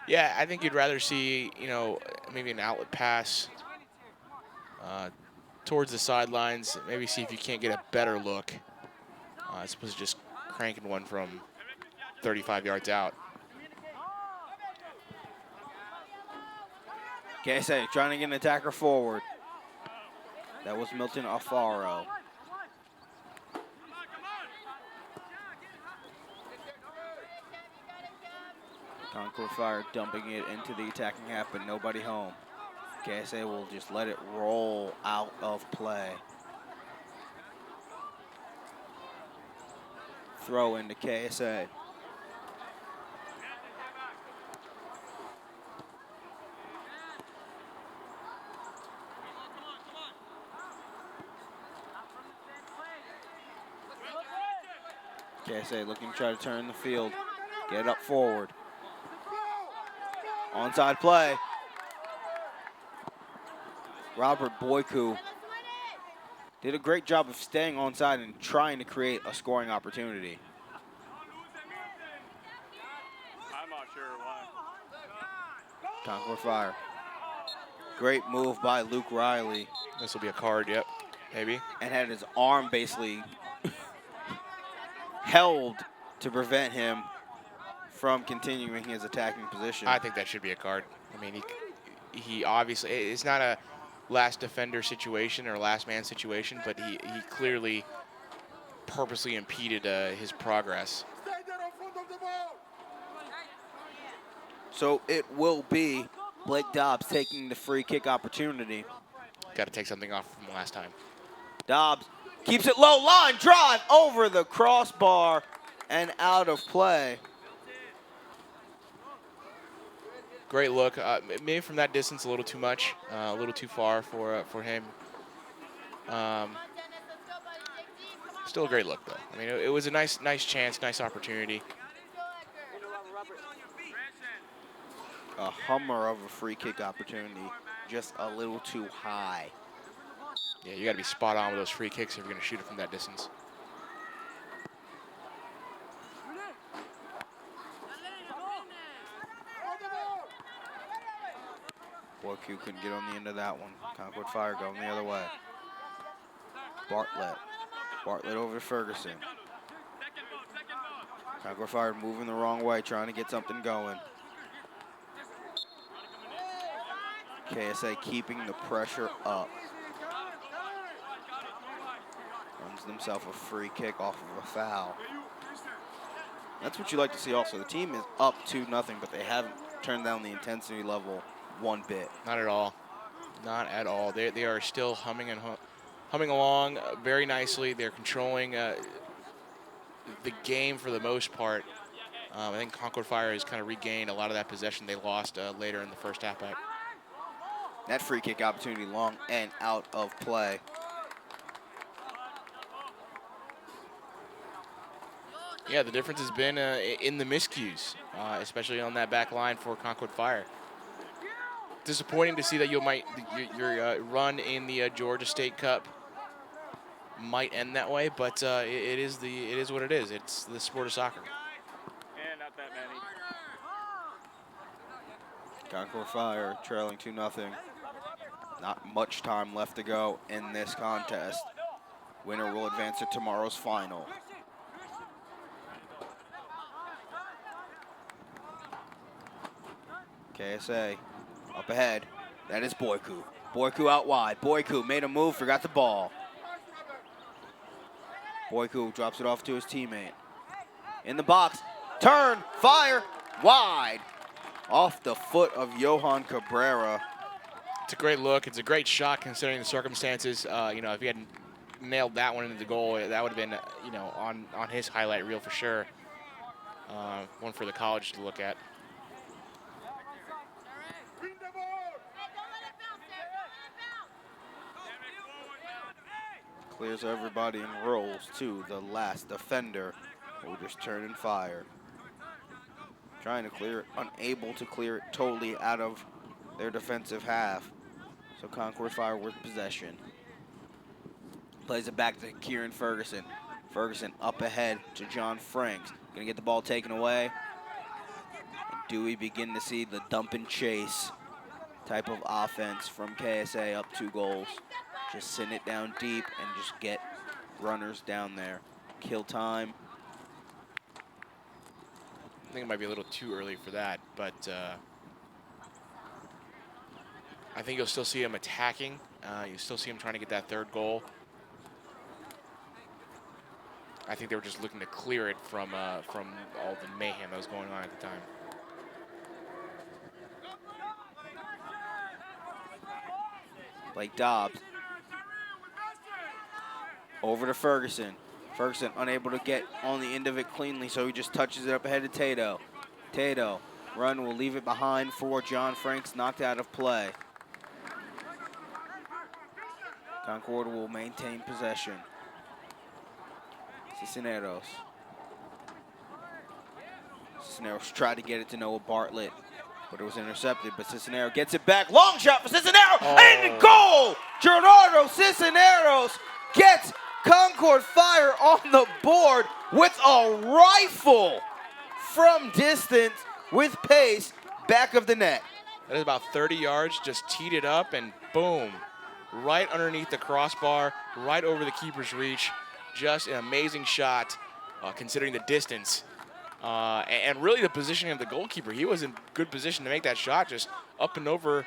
Yeah, I think you'd rather see, you know, maybe an outlet pass towards the sidelines. Maybe see if you can't get a better look, as opposed to just cranking one from 35 yards out. KSA trying to get an attacker forward. That was Milton Alfaro. Concord Fire dumping it into the attacking half, but nobody home. KSA will just let it roll out of play. Throw into KSA. KSA looking to try to turn the field, get it up forward. Onside play. Robert Boyku did a great job of staying onside and trying to create a scoring opportunity. I'm not sure why. Concord Fire. Great move by Luke Riley. This will be a card, yep, maybe. And had his arm basically held to prevent him from continuing his attacking position. I think that should be a card. I mean, he obviously, it's not a last defender situation or last man situation, but he clearly purposely impeded his progress. Stay there in front of the ball. So it will be Blake Dobbs taking the free kick opportunity. Got to take something off from last time. Dobbs keeps it low, line drive over the crossbar and out of play. Great look. Maybe from that distance a little too much, a little too far for him. Still a great look though. I mean, it was a nice chance, nice opportunity. A hummer of a free kick opportunity, just a little too high. Yeah, you got to be spot on with those free kicks if you're going to shoot it from that distance. Boyku couldn't get on the end of that one. Concord Fire going the other way. Bartlett over to Ferguson. Concord Fire moving the wrong way, trying to get something going. KSA keeping the pressure up. Runs themselves a free kick off of a foul. That's what you like to see also. The team is up 2-0, but they haven't turned down the intensity level one bit. Not at all. Not at all. They are still humming along very nicely. They're controlling the game for the most part. I think Concord Fire has kind of regained a lot of that possession they lost later in the first half back. That free kick opportunity long and out of play. Yeah, the difference has been in the miscues, especially on that back line for Concord Fire. Disappointing to see that your run in the Georgia State Cup might end that way, but it is what it is. It's the sport of soccer. And not that many. Concord Fire trailing 2-0. Not much time left to go in this contest. Winner will advance to tomorrow's final. KSA up ahead. That is Boyku. Boyku out wide. Boyku made a move, forgot the ball. Boyku drops it off to his teammate. In the box. Turn, fire, wide. Off the foot of Johan Cabrera. It's a great look. It's a great shot considering the circumstances. You know, if he hadn't nailed that one into the goal, that would have been, you know, on his highlight reel for sure. One for the college to look at. Clears everybody and rolls to the last defender, who just turned and fire. Trying to clear it, unable to clear it totally out of their defensive half. So Concord Fire with possession. Plays it back to Kieran Ferguson. Ferguson up ahead to John Franks. Gonna get the ball taken away. And do we begin to see the dump and chase type of offense from KSA up 2 goals? Just send it down deep and just get runners down there. Kill time. I think it might be a little too early for that, but I think you'll still see him attacking. You still see him trying to get that 3rd goal. I think they were just looking to clear it from all the mayhem that was going on at the time. Blake Dobbs. Over to Ferguson. Ferguson unable to get on the end of it cleanly, so he just touches it up ahead of Tato. Tato, run will leave it behind for John Franks, knocked out of play. Concord will maintain possession. Cisneros. Cisneros tried to get it to Noah Bartlett, but it was intercepted, but Cisneros gets it back. Long shot for Cisneros, and goal! Gerardo Cisneros gets Concord Fire on the board with a rifle from distance with pace back of the net. That is about 30 yards, just teed it up and boom, right underneath the crossbar, right over the keeper's reach. Just an amazing shot considering the distance. And really the positioning of the goalkeeper. He was in good position to make that shot, just up and over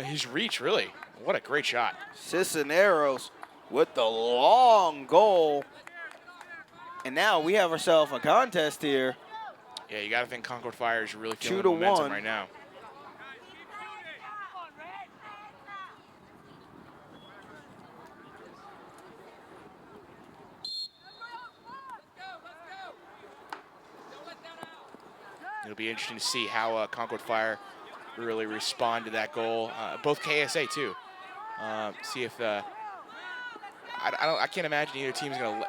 his reach, really. What a great shot. Cisneros with the long goal. And now we have ourselves a contest here. Yeah, you got to think Concord Fire is really feeling 2-1 the momentum right now. It'll be interesting to see how Concord Fire really respond to that goal. Both KSA too. See if I can't imagine either team's gonna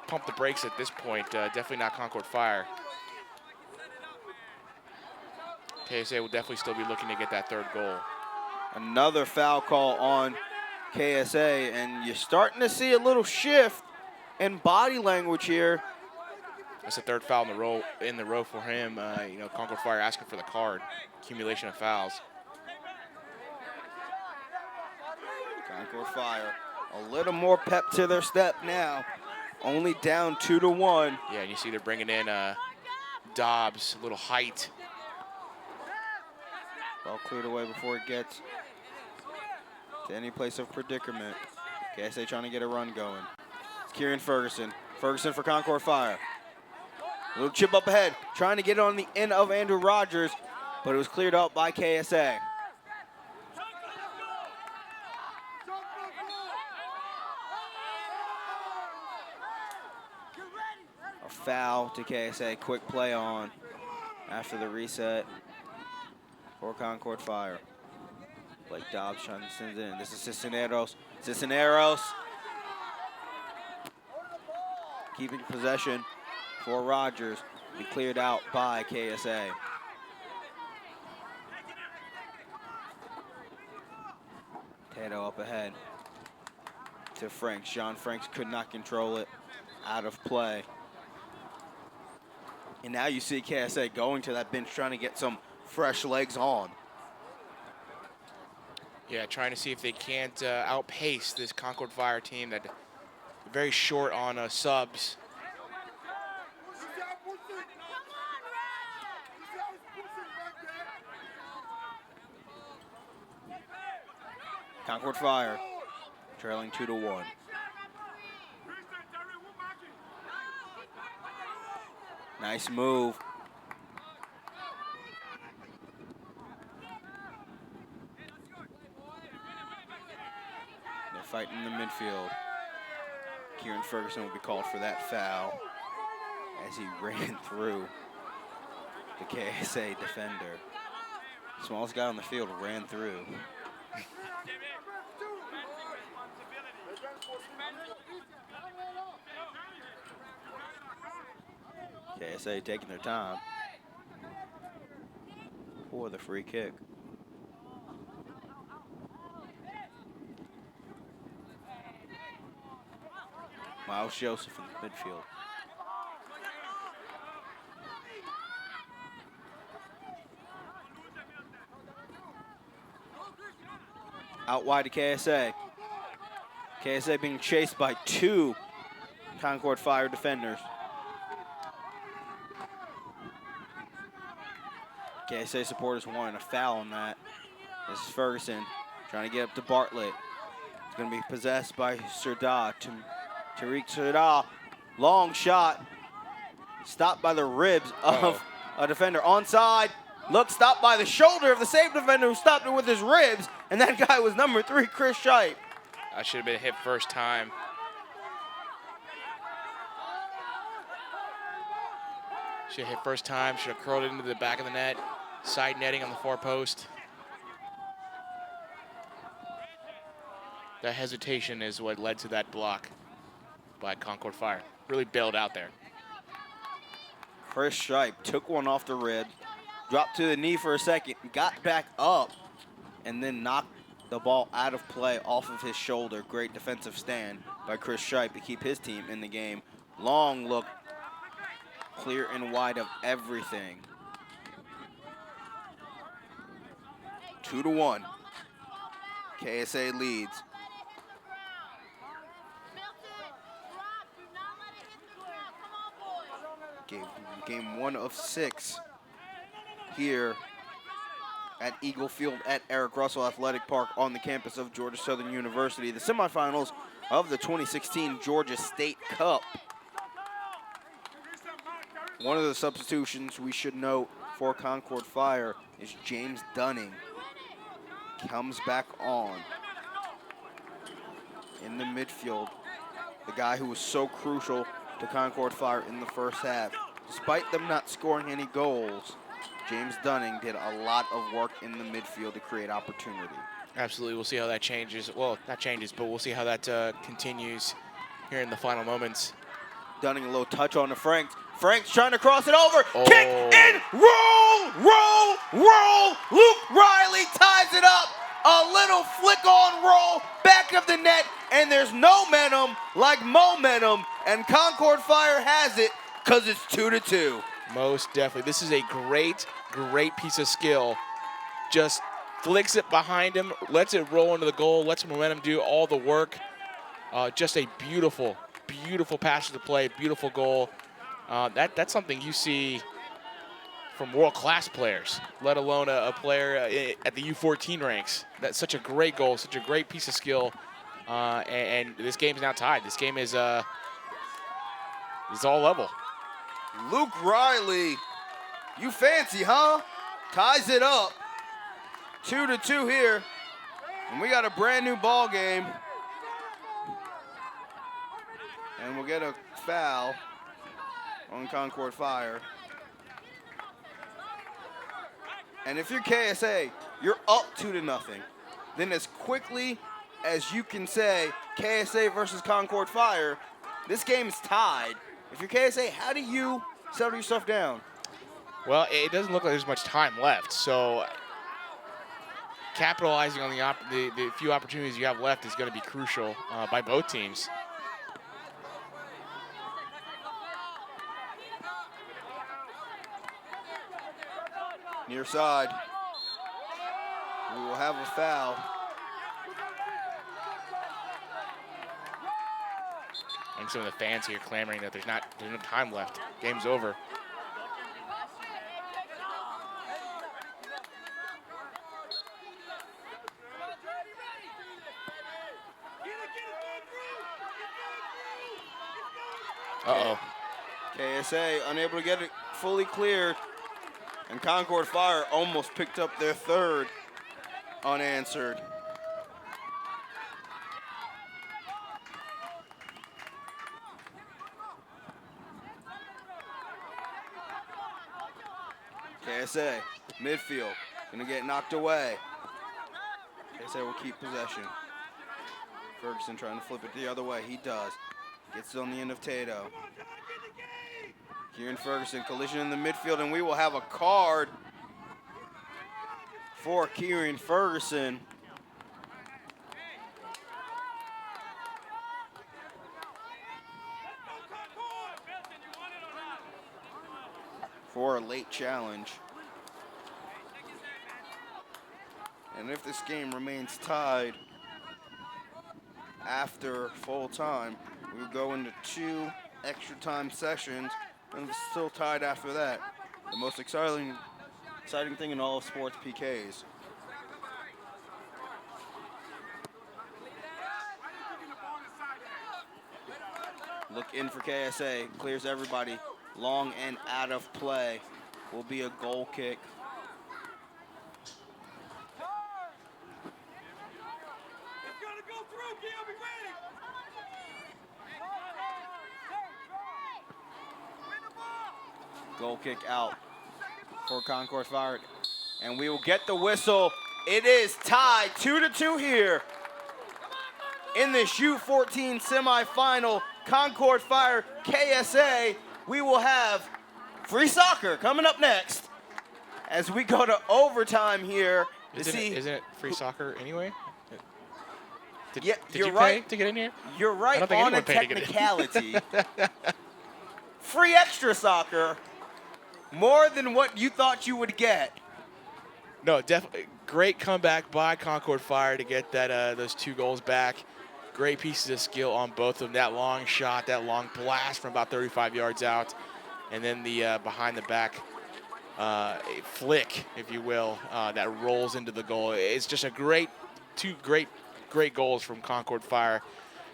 pump the brakes at this point. Definitely not Concord Fire. KSA will definitely still be looking to get that third goal. Another foul call on KSA, and you're starting to see a little shift in body language here. That's the third foul in the row for him. Concord Fire asking for the card. Accumulation of fouls. Concord Fire, a little more pep to their step now. Only down 2-1. Yeah, and you see they're bringing in Dobbs, a little height. Ball cleared away before it gets to any place of predicament. KSA trying to get a run going. It's Kieran Ferguson. Ferguson for Concord Fire. A little chip up ahead, trying to get it on the end of Andrew Rogers, but it was cleared out by KSA. A foul to KSA, quick play on after the reset for Concord Fire. Blake Dobbs trying to send it in. This is Cisneros. Cisneros keeping possession for Rogers. Be cleared out by KSA. Tato up ahead to Franks. John Franks could not control it. Out of play. And now you see KSA going to that bench trying to get some fresh legs on. Yeah, trying to see if they can't outpace this Concord Fire team that very short on subs. Concord Fire trailing 2-1. Nice move. They're fighting in the midfield. Kieran Ferguson will be called for that foul as he ran through the KSA defender. Smallest guy on the field ran through. KSA taking their time for the free kick. Miles Joseph in the midfield. Out wide to KSA. KSA being chased by two Concord Fire defenders. KSA supporters wanting a foul on that. This is Ferguson trying to get up to Bartlett. It's going to be possessed by Serdar. Tariq Serdar, long shot. Stopped by the ribs of a defender. Onside. Look, stopped by the shoulder of the same defender who stopped it with his ribs. And that guy was number 3, Chris Shipe. That should have been hit first time. Should have hit first time. Should have curled it into the back of the net. Side netting on the far post. That hesitation is what led to that block by Concord Fire. Really bailed out there. Chris Shipe took one off the rib, dropped to the knee for a second, got back up, and then knocked the ball out of play off of his shoulder. Great defensive stand by Chris Shipe to keep his team in the game. Long look, clear and wide of everything. 2-1. KSA leads. Game 1 of 6 here at Eagle Field at Eric Russell Athletic Park on the campus of Georgia Southern University. The semifinals of the 2016 Georgia State Cup. One of the substitutions we should note for Concord Fire is James Dunning. Comes back on in the midfield. The guy who was so crucial to Concord Fire in the first half. Despite them not scoring any goals, James Dunning did a lot of work in the midfield to create opportunity. Absolutely. We'll see how that changes. Well, not changes, but we'll see how that continues here in the final moments. Dunning a little touch on the Franks. Franks trying to cross it over. Oh. Kick and roll. Luke Riley ties it up. A little flick on roll, back of the net, and there's no momentum like momentum, and Concord Fire has it because it's 2-2. Most definitely. This is a great piece of skill. Just flicks it behind him, lets it roll into the goal, lets momentum do all the work. Just a beautiful pass to the play, beautiful goal. That's something you see from world-class players, let alone a player at the U14 ranks. That's such a great goal, such a great piece of skill. And this game is now tied. This game is all level. Luke Riley, you fancy, huh? Ties it up. 2-2 here. And we got a brand new ball game. And we'll get a foul on Concord Fire. And if you're KSA, you're up 2-0. Then as quickly as you can say KSA versus Concord Fire, this game is tied. If you're KSA, how do you settle yourself down? Well, it doesn't look like there's much time left, so capitalizing on the few opportunities you have left is going to be crucial by both teams. Near side. We will have a foul. And some of the fans here clamoring that there's no time left. Game's over. Uh-oh. KSA unable to get it fully cleared. And Concord Fire almost picked up their third unanswered. KSA, midfield, gonna get knocked away. KSA will keep possession. Ferguson trying to flip it the other way, he does. Gets it on the end of Tato. Kieran Ferguson, collision in the midfield, and we will have a card for Kieran Ferguson. For a late challenge. And if this game remains tied after full time, we will go into 2 extra time sessions, and it's still tied after that. The most exciting thing in all of sports, PKs. Look in for KSA, clears everybody. Long and out of play will be a goal kick. Goal kick out for Concord Fire. And we will get the whistle. It is tied 2-2 here in the U14 semifinal. Concord Fire, KSA. We will have free soccer coming up next as we go to overtime here to see. Isn't it free soccer anyway? Did Yeah, you you're right. pay to get in here? You're right I don't think on a anyone paid to get in. technicality. Free extra soccer, more than what you thought you would get. No, definitely great comeback by Concord Fire to get that those 2 goals back. Great pieces of skill on both of them. That long shot, that long blast from about 35 yards out, and then the behind the back flick, if you will, that rolls into the goal. It's just a two great goals from Concord Fire,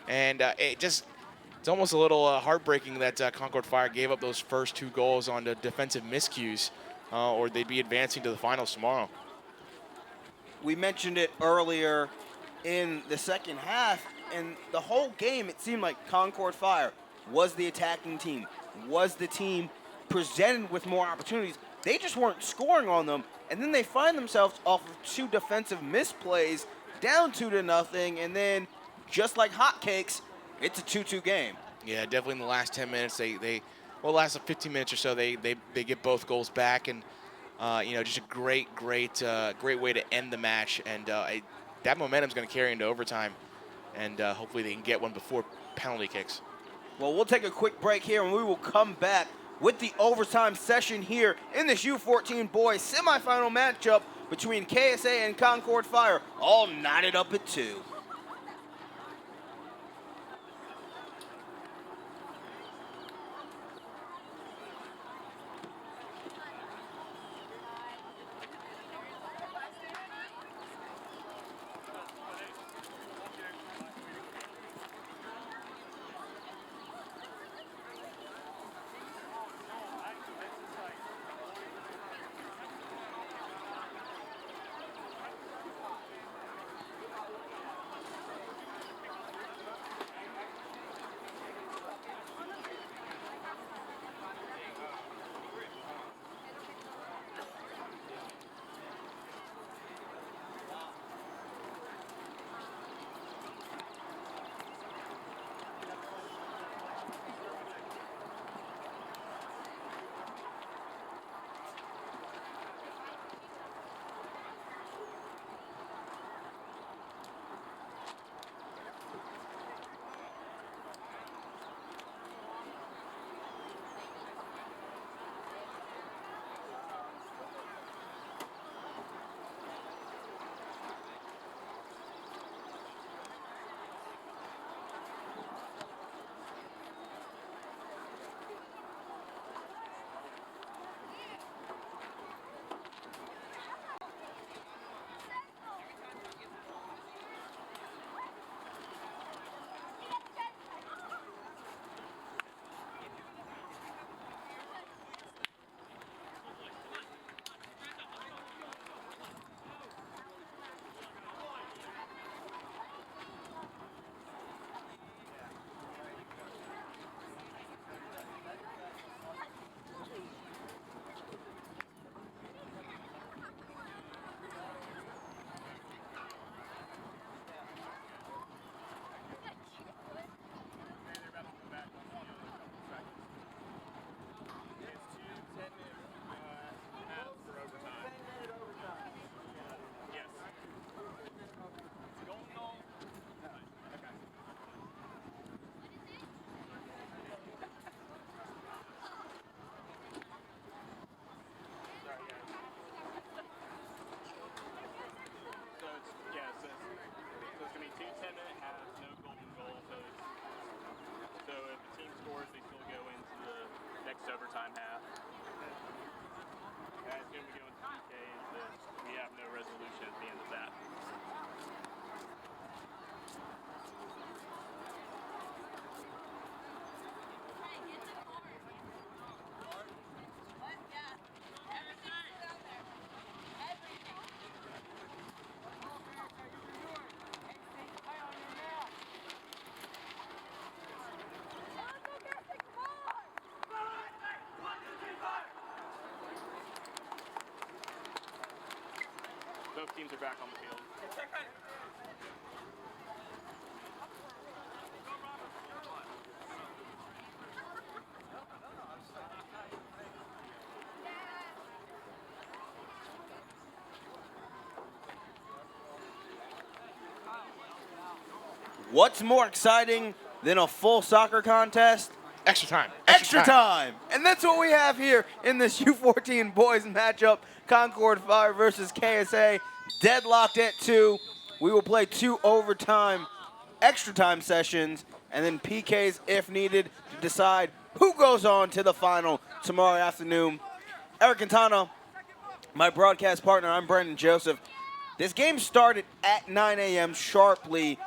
and it's almost a little heartbreaking that Concord Fire gave up those first 2 goals on the defensive miscues, or they'd be advancing to the finals tomorrow. We mentioned it earlier in the second half, and the whole game it seemed like Concord Fire was the attacking team, was the team presented with more opportunities, they just weren't scoring on them. And then they find themselves off of 2 defensive misplays, down 2-0, and then just like hotcakes, it's a 2-2 game. Yeah, definitely in the last 10 minutes, well, the last 15 minutes or so, they get both goals back, and just a great way to end the match. And that momentum's going to carry into overtime, and hopefully they can get one before penalty kicks. Well, we'll take a quick break here, and we will come back with the overtime session here in this U14 boys semifinal matchup between KSA and Concord Fire, all knotted up at 2. Overtime half. And it's going to be going to PKs, but we have no resolution at the end of that. Both teams are back on the field. What's more exciting than a full soccer contest? Extra time. Extra time. And that's what we have here in this U14 boys matchup. Concord Fire versus KSA, deadlocked at 2. We will play 2 overtime, extra time sessions, and then PKs if needed to decide who goes on to the final tomorrow afternoon. Eric Quintana, my broadcast partner, I'm Brandon Joseph. This game started at 9 a.m. sharply.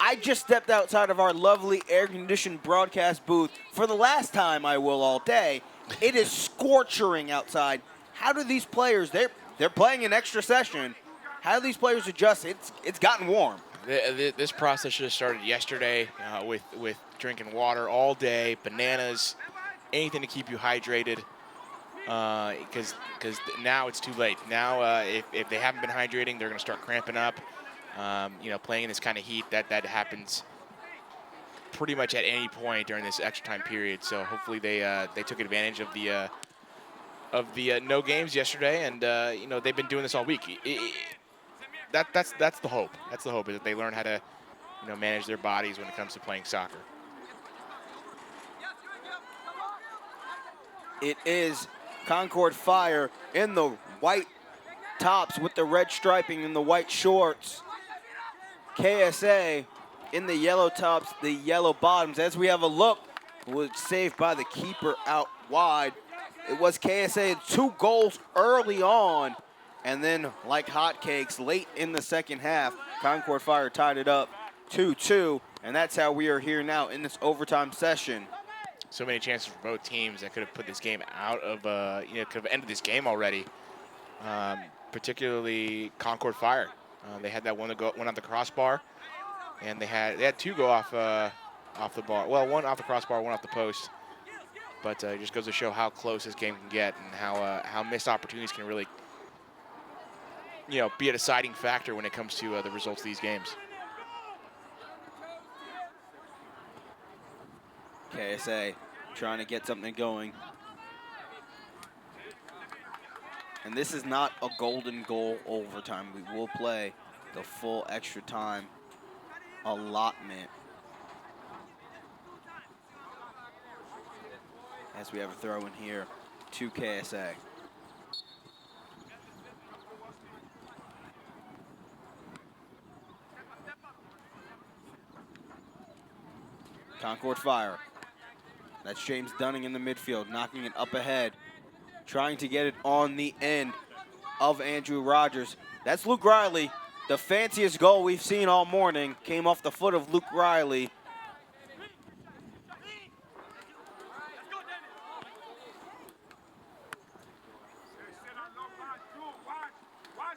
I just stepped outside of our lovely air-conditioned broadcast booth for the last time I will all day. It is scorching outside. How do these players, they're playing an extra session, how do these players adjust? It's gotten warm. This process should have started yesterday with drinking water all day, bananas, anything to keep you hydrated. because now it's too late. Now, if they haven't been hydrating, they're going to start cramping up. You know, playing in this kind of heat, that happens pretty much at any point during this extra time period. So hopefully they took advantage of the no games yesterday, and you know, they've been doing this all week. That's the hope. That's the hope, is that they learn how to, you know, manage their bodies when it comes to playing soccer. It is Concord Fire in the white tops with the red striping and the white shorts. KSA in the yellow tops, the yellow bottoms. As we have a look, was saved by the keeper out wide. It was KSA, 2 goals early on, and then like hotcakes late in the second half, Concord Fire tied it up 2-2, and that's how we are here now in this overtime session. So many chances for both teams that could have put this game out of, you know, could have ended this game already. Particularly Concord Fire. They had that one that went off the crossbar, and they had 2 go off the bar. Well, 1 off the crossbar, 1 off the post. But it just goes to show how close this game can get, and how missed opportunities can really, you know, be a deciding factor when it comes to the results of these games. KSA trying to get something going. And this is not a golden goal overtime. We will play the full extra time allotment. As we have a throw in here to KSA. Concord Fire. That's James Dunning in the midfield, knocking it up ahead, trying to get it on the end of Andrew Rogers. That's Luke Riley. The fanciest goal we've seen all morning came off the foot of Luke Riley.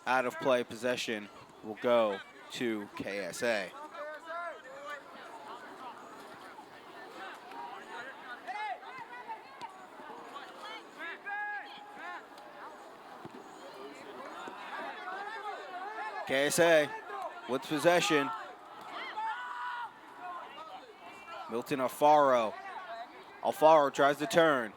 Out of play possession will go to KSA. KSA with possession. Milton Alfaro. Alfaro tries to turn.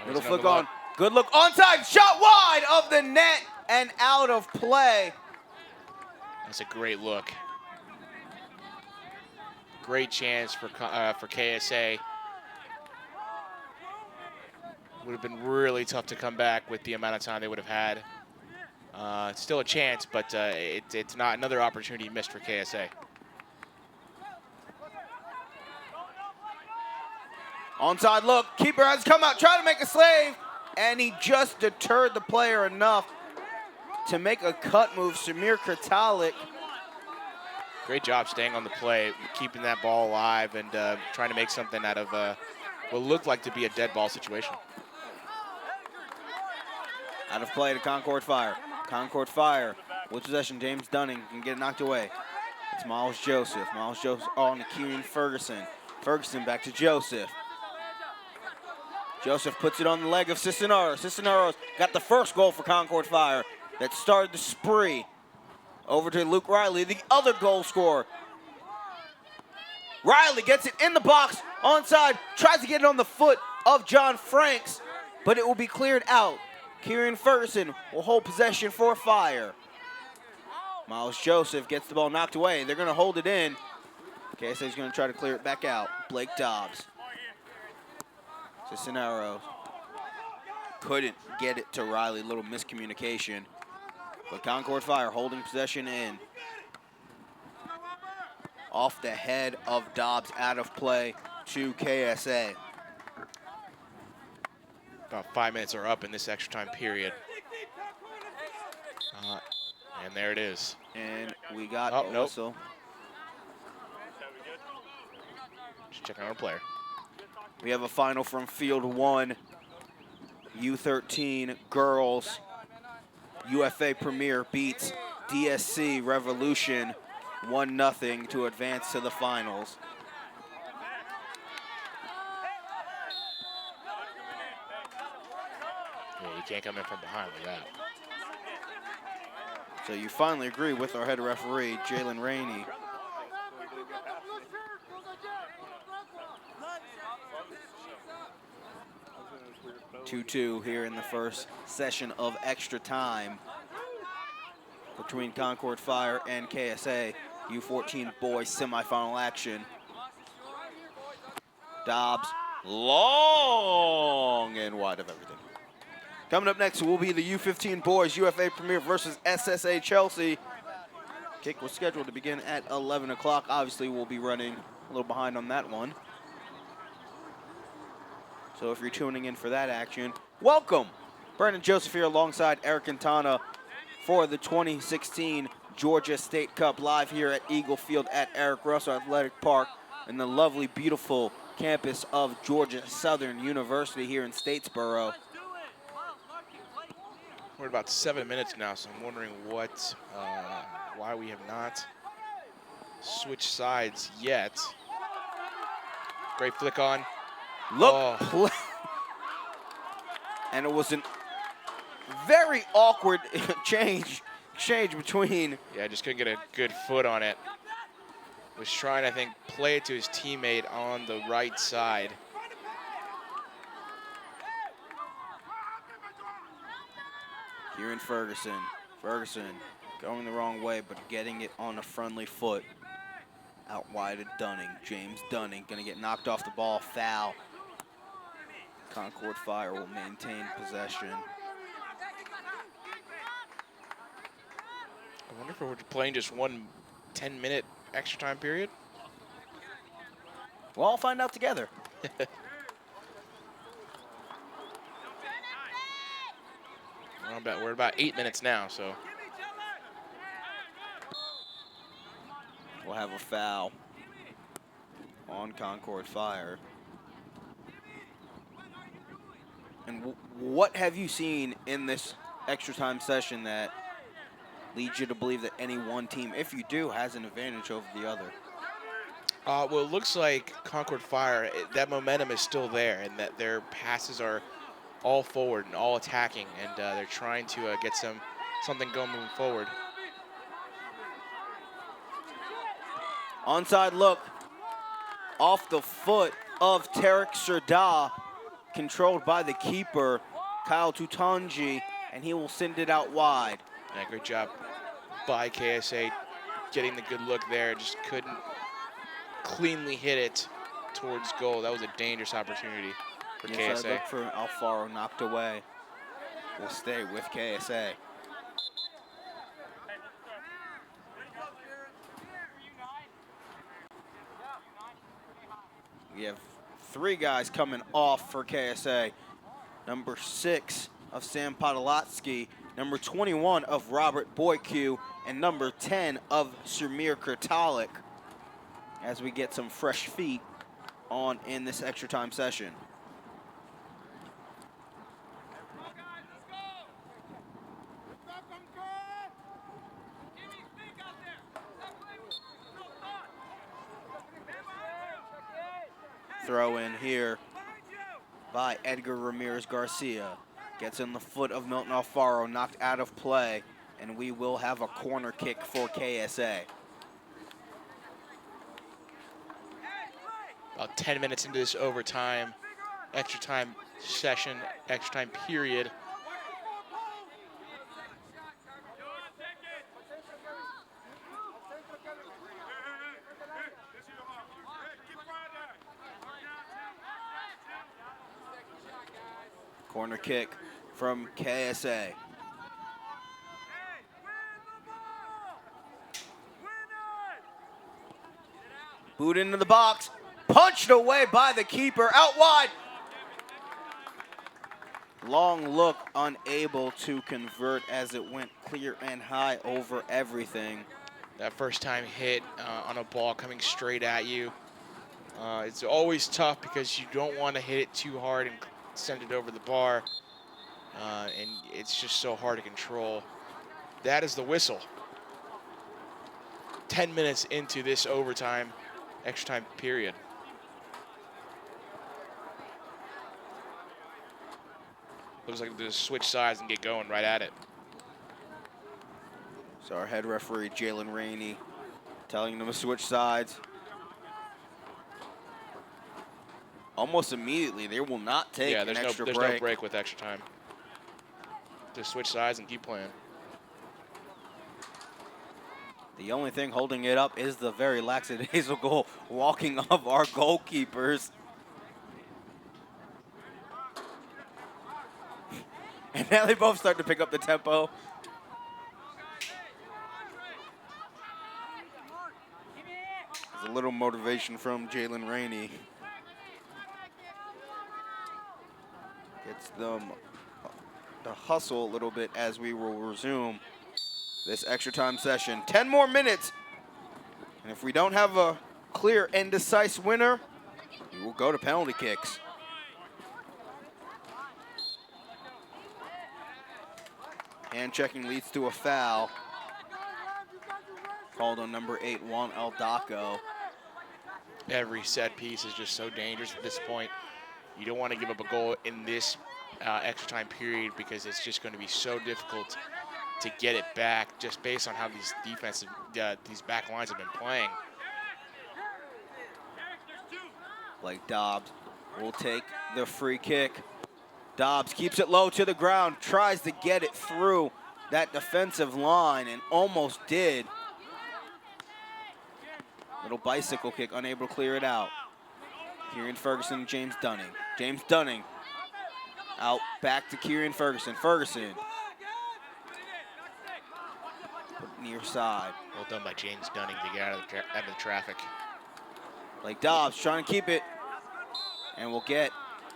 Middle flick on. Good look. Onside. Shot wide of the net and out of play. That's a great look. Great chance for KSA. Would have been really tough to come back with the amount of time they would have had. It's still a chance, but it's not another opportunity missed for KSA. Onside look. Keeper has come out, trying to make a save, and he just deterred the player enough to make a cut move. Samir Kratalik. Great job staying on the play, keeping that ball alive, and trying to make something out of what looked like to be a dead ball situation. Out of play to Concord Fire. Concord Fire with possession. James Dunning can get it knocked away. It's Miles Joseph. Miles Joseph on to Kieran Ferguson. Ferguson back to Joseph. Joseph puts it on the leg of Cisneros. Cisneros got the first goal for Concord Fire that started the spree. Over to Luke Riley, the other goal scorer. Riley gets it in the box, onside, tries to get it on the foot of John Franks, but it will be cleared out. Kieran Ferguson will hold possession for Fire. Miles Joseph gets the ball knocked away. They're going to hold it in. KSA is going to try to clear it back out. Blake Dobbs. Cisneros couldn't get it to Riley. Little miscommunication. But Concord Fire holding possession in. Off the head of Dobbs, out of play to KSA. About 5 minutes are up in this extra time period. And there it is. And we got a whistle. Just checking on our player. We have a final from Field 1. U13 girls. UFA Premier beats DSC Revolution 1-0 to advance to the finals. Yeah, you can't come in from behind like that. So you finally agree with our head referee, Jalen Rainey. 2-2 here in the first session of extra time between Concord Fire and KSA. U14 boys semifinal action. Dobbs, long and wide of everything. Coming up next will be the U15 boys UFA Premier versus SSA Chelsea. Kick was scheduled to begin at 11 o'clock. Obviously, we'll be running a little behind on that one. So if you're tuning in for that action, welcome. Brandon Joseph here alongside Eric Quintana for the 2016 Georgia State Cup live here at Eagle Field at Eric Russell Athletic Park in the lovely, beautiful campus of Georgia Southern University here in Statesboro. We're at about 7 minutes now, so I'm wondering why we have not switched sides yet. Great flick on. Look, play. And it was a very awkward exchange between. Yeah, just couldn't get a good foot on it. Was trying, I think, play it to his teammate on the right side. Here in Ferguson. Ferguson going the wrong way, but getting it on a friendly foot. Out wide of Dunning. James Dunning gonna get knocked off the ball. Foul. Concord Fire will maintain possession. I wonder if we're playing just one 10-minute extra time period. We'll all find out together. We're about 8 minutes now, so. We'll have a foul on Concord Fire. And what have you seen in this extra time session that leads you to believe that any one team, if you do, has an advantage over the other? Well, it looks like Concord Fire, that momentum is still there, and that their passes are all forward and all attacking, and they're trying to get something going moving forward. Onside look off the foot of Tarek Serdar, controlled by the keeper, Kyle Tutanji, and he will send it out wide. Yeah, great job by KSA getting the good look there. Just couldn't cleanly hit it towards goal. That was a dangerous opportunity for Yes, KSA. look for Alfaro knocked away. Will stay with KSA. We have three guys coming off for KSA. Number 6 of Sam Podolatsky, number 21 of Robert Boyku, and number 10 of Samir Kurtalik, as we get some fresh feet on in this extra time session. Throw in here by Edgar Ramirez Garcia. Gets in the foot of Milton Alfaro, knocked out of play, and we will have a corner kick for KSA. About 10 minutes into this overtime, extra time session, extra time period. Corner kick from KSA. Boot into the box, punched away by the keeper, out wide. Long look, unable to convert as it went clear and high over everything. That first time hit on a ball coming straight at you. It's always tough because you don't want to hit it too hard and send it over the bar. And it's just so hard to control. That is the whistle. 10 minutes into this overtime, extra time period. Looks like they'll just switch sides and get going right at it. So our head referee, Jalen Rainey, telling them to switch sides. Almost immediately, they will not take an extra break. There's no break with extra time. Just switch sides and keep playing. The only thing holding it up is the very lackadaisical walking of our goalkeepers. And now they both start to pick up the tempo. There's a little motivation from Jalen Rainey. Gets them to hustle a little bit as we will resume this extra time session. 10 more minutes. And if we don't have a clear and decisive winner, we will go to penalty kicks. Hand checking leads to a foul. Called on number 8, Juan Eldaco. Every set piece is just so dangerous at this point. You don't want to give up a goal in this extra time period because it's just going to be so difficult to get it back just based on how these defensive, these back lines have been playing. Blake Dobbs will take the free kick. Dobbs keeps it low to the ground, tries to get it through that defensive line and almost did. Little bicycle kick, unable to clear it out. Kieran Ferguson, James Dunning. James Dunning out back to Kieran Ferguson. Ferguson. Near side. Well done by James Dunning to get out of the traffic. Blake Dobbs trying to keep it. And we'll get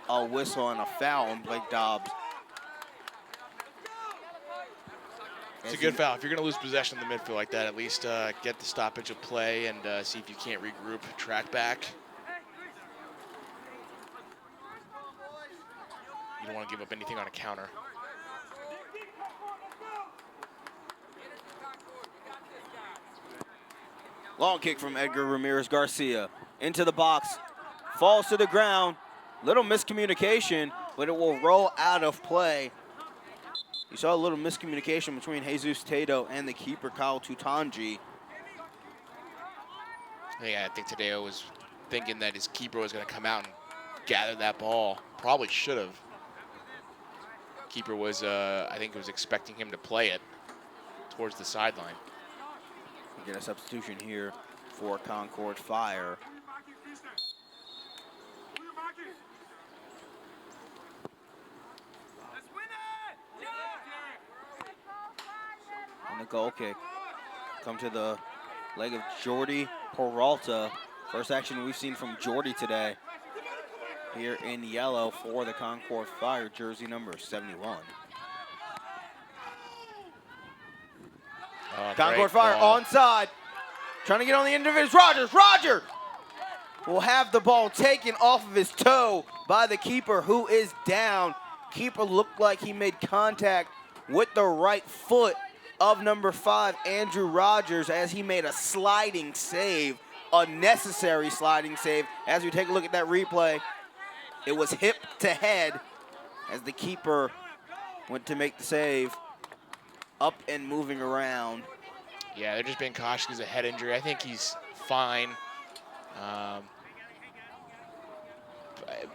a whistle and a foul on Blake Dobbs. It's a good foul. If you're going to lose possession in the midfield like that, at least get the stoppage of play and see if you can't regroup, track back. You don't want to give up anything on a counter. Long kick from Edgar Ramirez Garcia. Into the box. Falls to the ground. Little miscommunication, but it will roll out of play. You saw a little miscommunication between Jesus Tato and the keeper, Kyle Tutanji. Yeah, I think Tadeo was thinking that his keeper was going to come out and gather that ball. Probably should have. Keeper was, I think, was expecting him to play it towards the sideline. We get a substitution here for Concord Fire. On the goal kick, come to the leg of Jordi Peralta. First action we've seen from Jordi today. Here in yellow for the Concord Fire, jersey number 71. Concord Fire onside. Trying to get on the individual. Rogers will have the ball taken off of his toe by the keeper, who is down. Keeper looked like he made contact with the right foot of number 5, Andrew Rogers, as he made a sliding save, a necessary sliding save. As we take a look at that replay, it was hip to head as the keeper went to make the save, up and moving around. Yeah, they're just being cautious because of head injury. I think he's fine.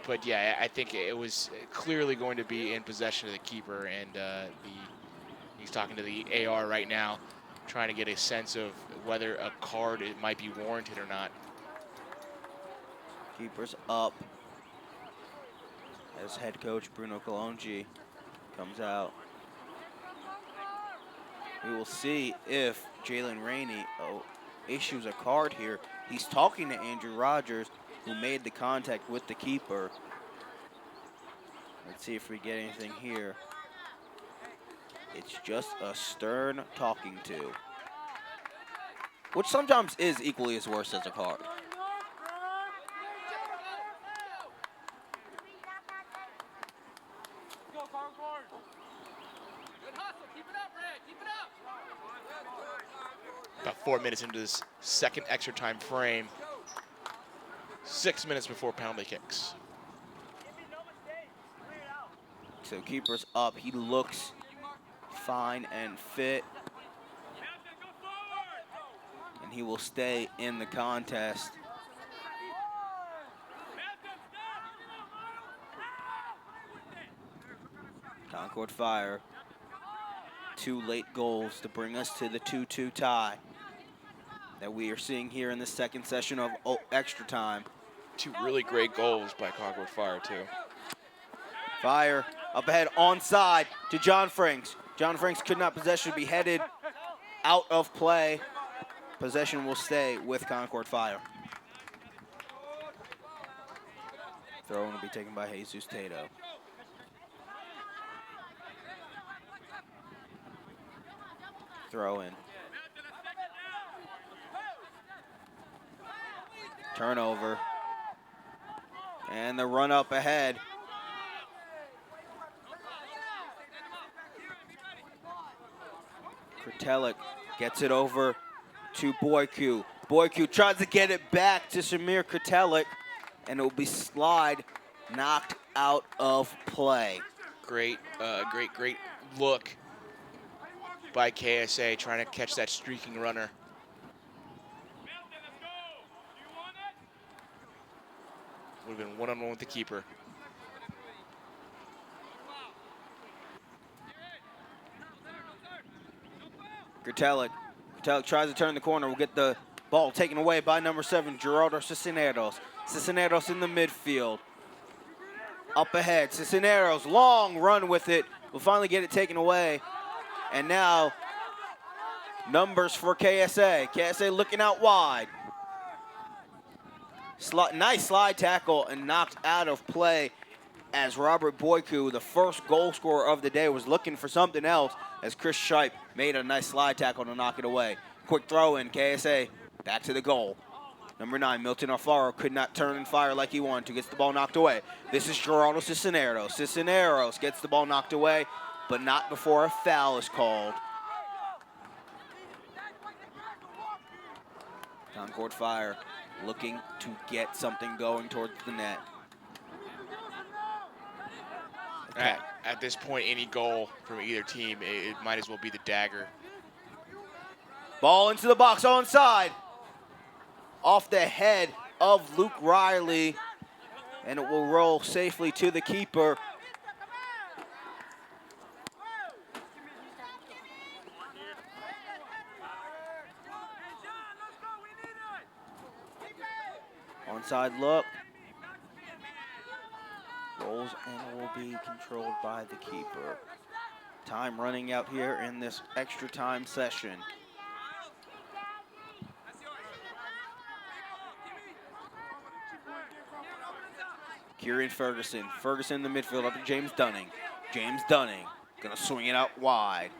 But yeah, I think it was clearly going to be in possession of the keeper, and he's talking to the AR right now, trying to get a sense of whether a card might be warranted or not. Keeper's up as head coach Bruno Colongi comes out. We will see if Jalen Rainey issues a card here. He's talking to Andrew Rogers, who made the contact with the keeper. Let's see if we get anything here. It's just a stern talking to, which sometimes is equally as worse as a card. About 4 minutes into this second extra time frame. 6 minutes before penalty kicks. So keeper's up. He looks fine and fit. And he will stay in the contest. Concord Fire, 2 late goals to bring us to the 2-2 tie that we are seeing here in the second session of extra time. 2 really great goals by Concord Fire, too. Fire up ahead, onside to John Franks. John Franks could not possession, be headed out of play. Possession will stay with Concord Fire. Throw will be taken by Jesus Tato. Throw in. Turnover. And the run up ahead. Krtelik gets it over to Boyku. Boyku tries to get it back to Samir Krtelik, and it will be slide knocked out of play. Great look by KSA trying to catch that streaking runner. Would have been one-on-one with the keeper. Krtelik tries to turn the corner. Will get the ball taken away by number 7, Gerardo Cisneros. Cisneros in the midfield. Up ahead, Cisneros, long run with it. Will finally get it taken away. And now, numbers for KSA. KSA looking out wide. Nice slide tackle and knocked out of play as Robert Boyku, the first goal scorer of the day, was looking for something else as Chris Shipe made a nice slide tackle to knock it away. Quick throw in, KSA back to the goal. Number 9, Milton Alfaro could not turn and fire like he wanted to, gets the ball knocked away. This is Gerardo Cisneros. Cisneros gets the ball knocked away, but not before a foul is called. Concord Fire looking to get something going towards the net. At this point, any goal from either team, it might as well be the dagger. Ball into the box, onside. Off the head of Luke Riley, and it will roll safely to the keeper. Onside look. Rolls and will be controlled by the keeper. Time running out here in this extra time session. Kieran Ferguson. Ferguson in the midfield up to James Dunning. James Dunning gonna swing it out wide.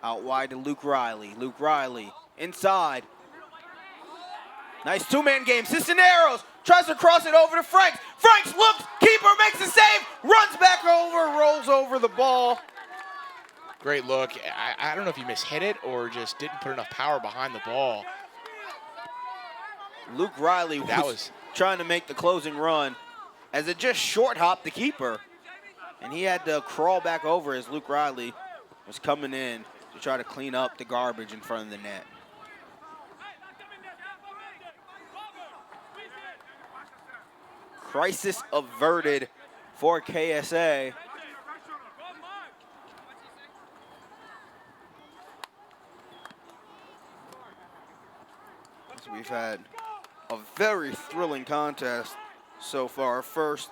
Out wide to Luke Riley. Luke Riley inside. Nice 2-man game. Cisneros tries to cross it over to Franks. Franks looks, keeper makes the save, runs back over, rolls over the ball. Great look. I don't know if he mishit it or just didn't put enough power behind the ball. Luke Riley was trying to make the closing run as it just short hopped the keeper. And he had to crawl back over as Luke Riley was coming in to try to clean up the garbage in front of the net. Crisis averted for KSA. So we've had a very thrilling contest so far. First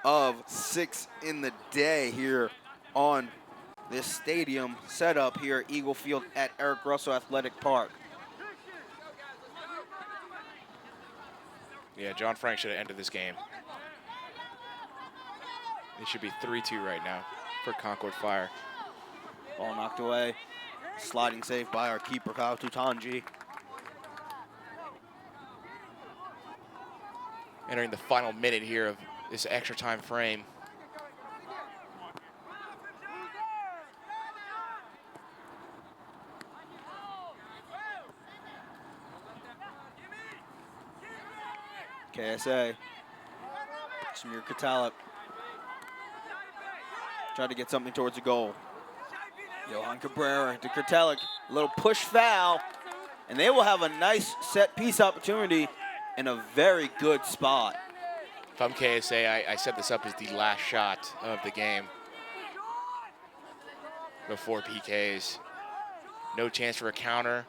of 6 in the day here on this stadium setup here at Eagle Field at Eric Russell Athletic Park. Yeah, John Frank should have ended this game. It should be 3-2 right now for Concord Fire. Ball knocked away. Sliding save by our keeper, Kyle Tutanji. Entering the final minute here of this extra time frame. KSA. Samir Krtelik Try to get something towards the goal. Johan Cabrera to Kurtelik. A little push foul. And they will have a nice set piece opportunity in a very good spot. If I'm KSA, I set this up as the last shot of the game before PKs. No chance for a counter.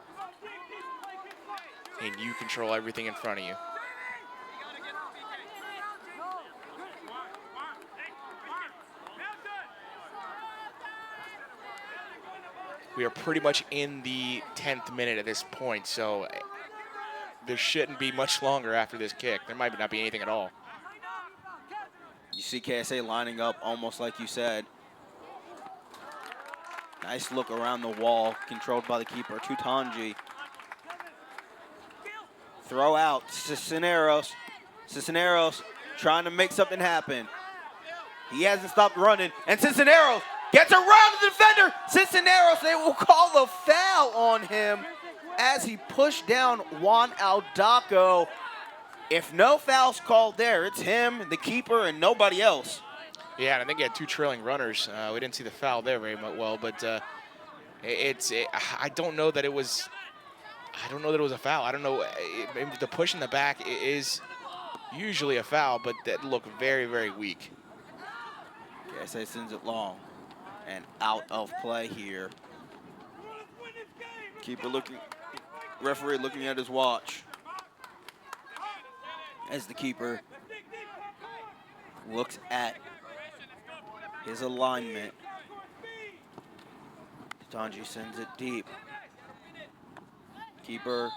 And you control everything in front of you. We are pretty much in the 10th minute at this point, so there shouldn't be much longer after this kick. There might not be anything at all. You see KSA lining up almost like you said. Nice look around the wall, controlled by the keeper, Tutanji. Throw out, Cisneros. Cisneros trying to make something happen. He hasn't stopped running, and Cisneros gets around the defender. Cisneros, they will call a foul on him as he pushed down Juan Aldaco. If no foul's called there, it's him, the keeper, and nobody else. Yeah, and I think he had two trailing runners. We didn't see the foul there very well, but I don't know that it was. I don't know that it was a foul. I don't know. The push in the back is usually a foul, but that looked very, very weak. KSA sends it long and out of play here. Keeper looking, referee looking at his watch as the keeper looks at his alignment. Tanji sends it deep. Keeper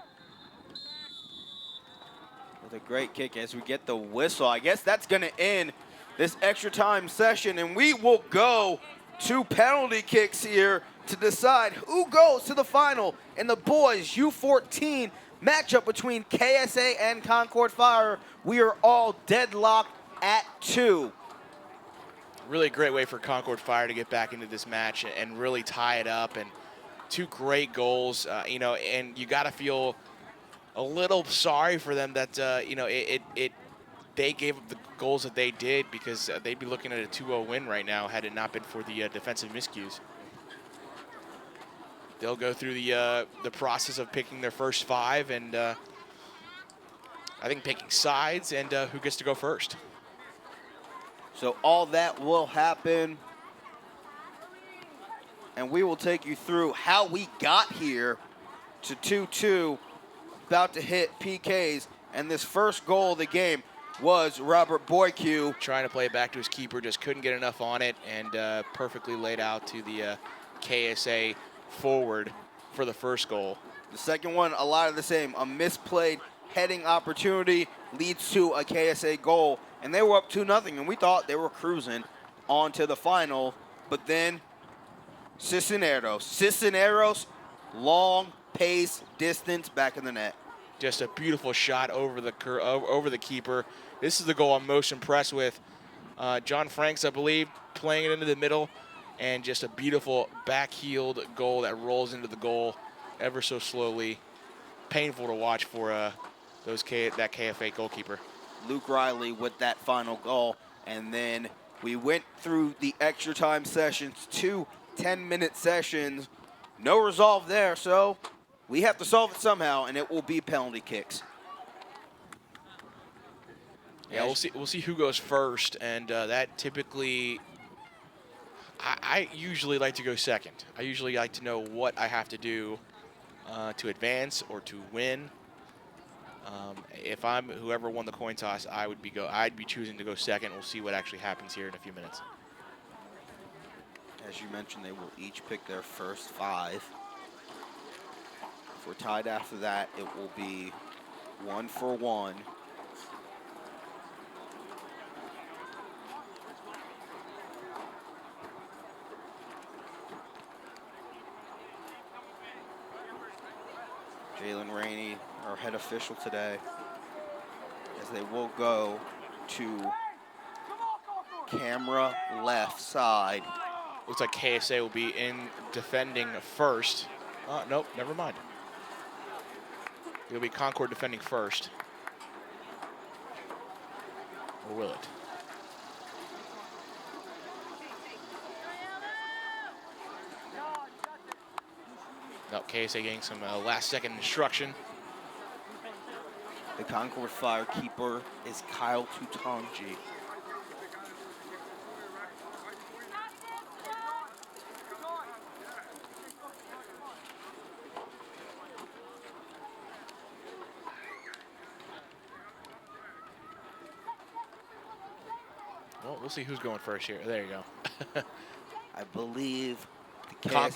with a great kick as we get the whistle. I guess that's going to end this extra time session, and we will go to penalty kicks here to decide who goes to the final in the boys U14 matchup between KSA and Concord Fire. We are all deadlocked at 2. Really great way for Concord Fire to get back into this match and really tie it up. And two great goals, you know, and you got to feel a little sorry for them that, you know, they gave up the goals that they did, because they'd be looking at a 2-0 win right now had it not been for the defensive miscues. They'll go through the process of picking their first 5 and I think picking sides and who gets to go first. So all that will happen, and we will take you through how we got here to 2-2, about to hit PKs, and this first goal of the game was Robert Boyque. Trying to play it back to his keeper, just couldn't get enough on it, and perfectly laid out to the KSA forward for the first goal. The second one, a lot of the same. A misplayed heading opportunity leads to a KSA goal, and they were up 2-0, and we thought they were cruising on to the final, but then Cisneros, long pace, distance, back in the net. Just a beautiful shot over the keeper. This is the goal I'm most impressed with. John Franks, I believe, playing it into the middle, and just a beautiful back-heeled goal that rolls into the goal ever so slowly. Painful to watch for that KFA goalkeeper. Luke Riley with that final goal, and then we went through the extra time sessions, 2 10-minute sessions. No resolve there, so we have to solve it somehow, and it will be penalty kicks. Yeah, we'll see who goes first, and that typically, I usually like to go second. I usually like to know what I have to do to advance or to win. If I'm whoever won the coin toss, I'd be choosing to go second. We'll see what actually happens here in a few minutes. As you mentioned, they will each pick their first 5. If we're tied after that, it will be 1-for-1. Jalen Rainey, our head official today, as they will go to camera left side. Looks like KSA will be in defending first. Nope, never mind. It'll be Concord defending first. Or will it? No, KSA getting some last-second instruction. The Concord Fire keeper is Kyle Tutanji. Well, we'll see who's going first here. There you go. I believe the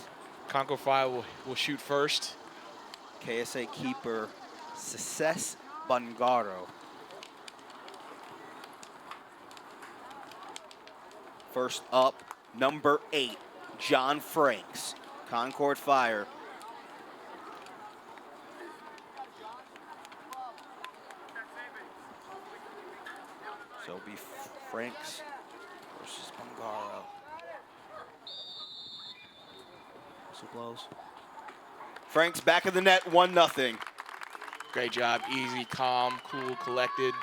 Concord Fire will shoot first. KSA keeper Success Bungaro. First up, number 8, John Franks, Concord Fire. So it'll be Franks versus Bungaro. Whistle blows. Franks back of the net, 1-0. Great job. Easy, calm, cool, collected.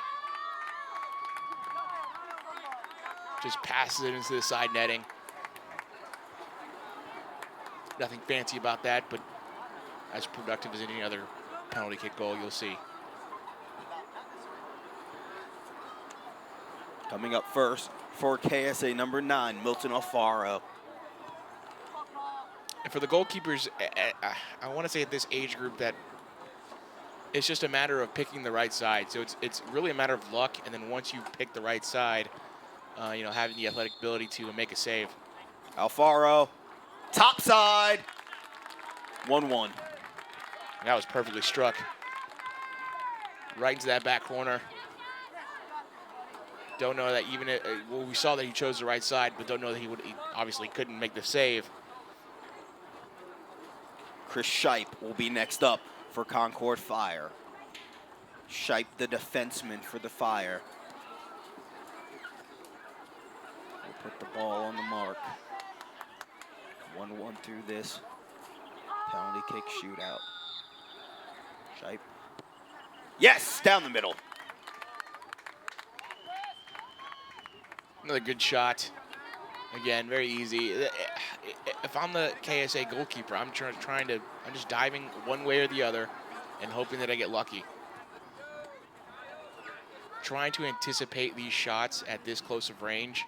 Just passes it into the side netting. Nothing fancy about that, but as productive as any other penalty kick goal you'll see. Coming up first for KSA, number 9, Milton Alfaro. And for the goalkeepers, I want to say at this age group that it's just a matter of picking the right side. So it's really a matter of luck, and then once you pick the right side, you know, having the athletic ability to make a save. Alfaro, top side, 1-1. That was perfectly struck. Right into that back corner. Don't know that even, well, we saw that he chose the right side, but don't know that he obviously couldn't make the save. Chris Shipe will be next up for Concord Fire. Shipe, the defenseman for the Fire. We'll put the ball on the mark. 1-1 through this penalty kick shootout. Shipe. Yes, down the middle. Another good shot. Again, very easy. If I'm the KSA goalkeeper, I'm just diving one way or the other and hoping that I get lucky. Trying to anticipate these shots at this close of range,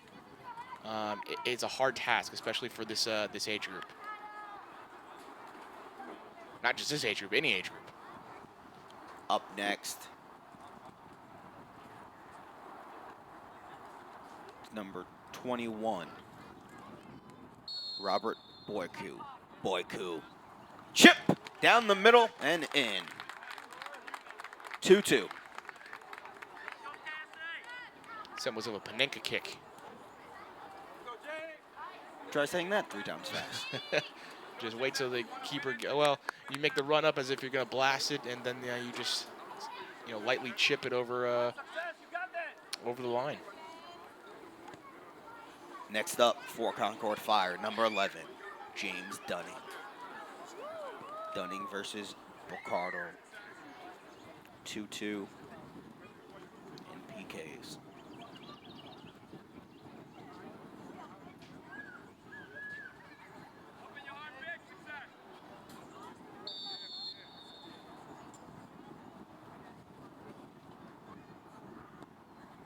it's a hard task, especially for this age group. Not just this age group, any age group. Up next, number 21, Robert Boyku. Chip down the middle and in. 2-2. Semblance of a Panenka kick. Try saying that 3 times fast. Just wait till the keeper, well, you make the run up as if you're going to blast it, and then you just, lightly chip it over the line. Next up for Concord Fire, number 11, James Dunning. Dunning versus Bocardo. 2-2 in PKs.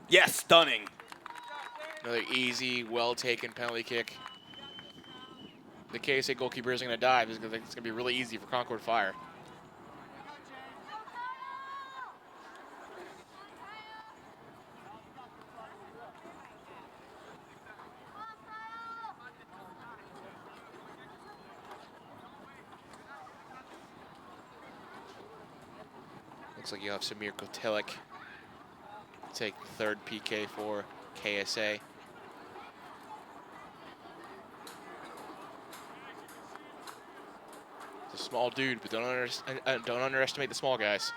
Yes, Dunning. Another easy, well-taken penalty kick. The KSA goalkeeper isn't going to dive. It's going to be really easy for Concord Fire. Looks like you have Samir Kotelik take the third PK for KSA. It's a small dude, but don't underestimate the small guys.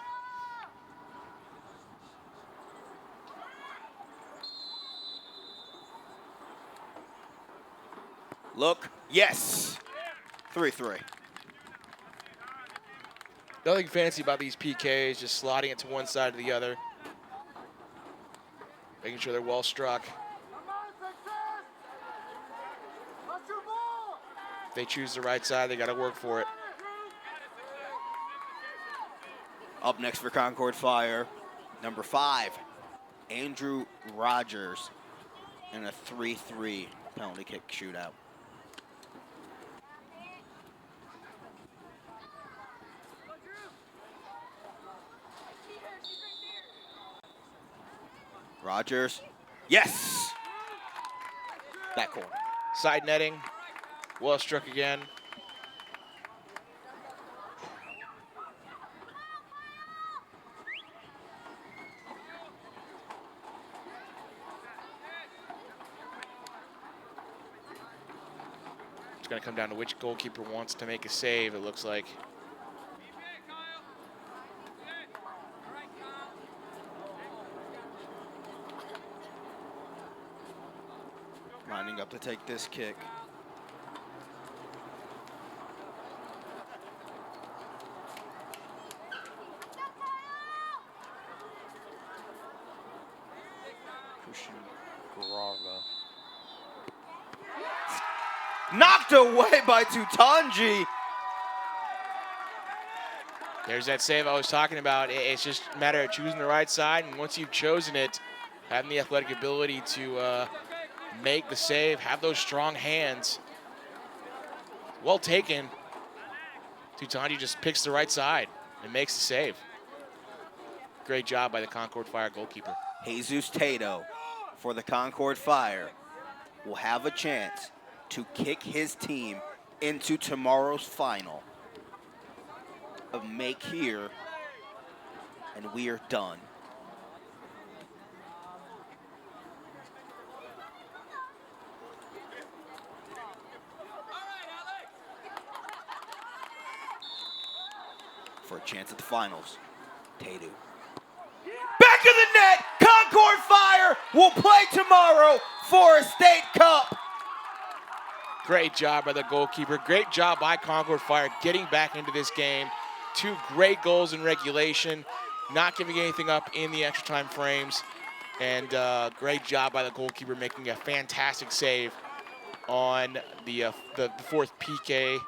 Look, yes. 3-3. Nothing fancy about these PKs, just sliding it to one side or the other. Making sure they're well struck. If they choose the right side, they got to work for it. Up next for Concord Fire, number 5, Andrew Rogers, in a 3-3 penalty kick shootout. Rogers, yes! Back corner. Side netting, well struck again. It's going to come down to which goalkeeper wants to make a save, it looks like. Lining up to take this kick. Knocked away by Tutanji. There's that save I was talking about. It's just a matter of choosing the right side, and once you've chosen it, having the athletic ability to make the save, have those strong hands. Well taken. Tutanji just picks the right side and makes the save. Great job by the Concord Fire goalkeeper. Jesus Tato for the Concord Fire will have a chance to kick his team into tomorrow's final of Make Here, and we are done. For a chance at the finals, Tato. Back of the net, Concord Fire will play tomorrow for a state cup. Great job by the goalkeeper. Great job by Concord Fire getting back into this game. 2 great goals in regulation, not giving anything up in the extra time frames. And great job by the goalkeeper making a fantastic save on the 4th PK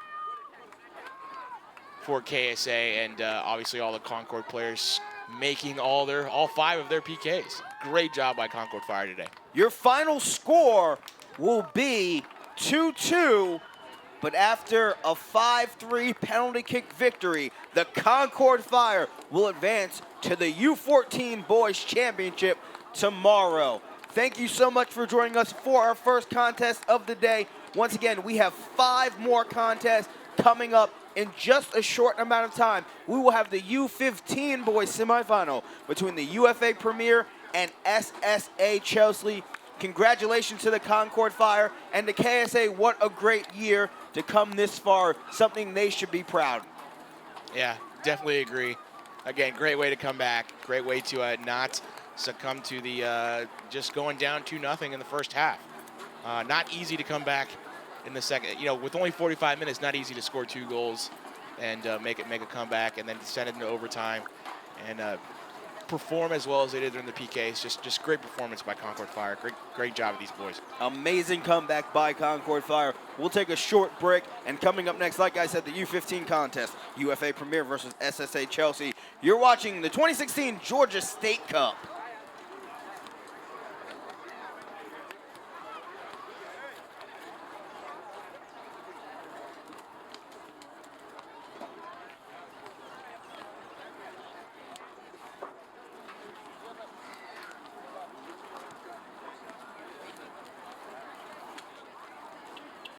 for KSA, and obviously all the Concord players making all 5 of their PKs. Great job by Concord Fire today. Your final score will be 2-2, but after a 5-3 penalty kick victory, the Concord Fire will advance to the U14 Boys Championship tomorrow. Thank you so much for joining us for our first contest of the day. Once again, we have 5 more contests coming up in just a short amount of time. We will have the U15 Boys Semifinal between the UFA Premier and SSA Chelsea. Congratulations to the Concord Fire and to KSA. What a great year to come this far. Something they should be proud. Yeah, definitely agree. Again, great way to come back. Great way to not succumb to the just going down 2-0 in the first half. Not easy to come back in the second. You know, with only 45 minutes, not easy to score 2 goals and make a comeback and then send it into overtime and perform as well as they did during the PKs. Just great performance by Concord Fire. Great job of these boys. Amazing comeback by Concord Fire. We'll take a short break, and coming up next, like I said, the U15 contest, UFA Premier versus SSA Chelsea. You're watching the 2016 Georgia State Cup.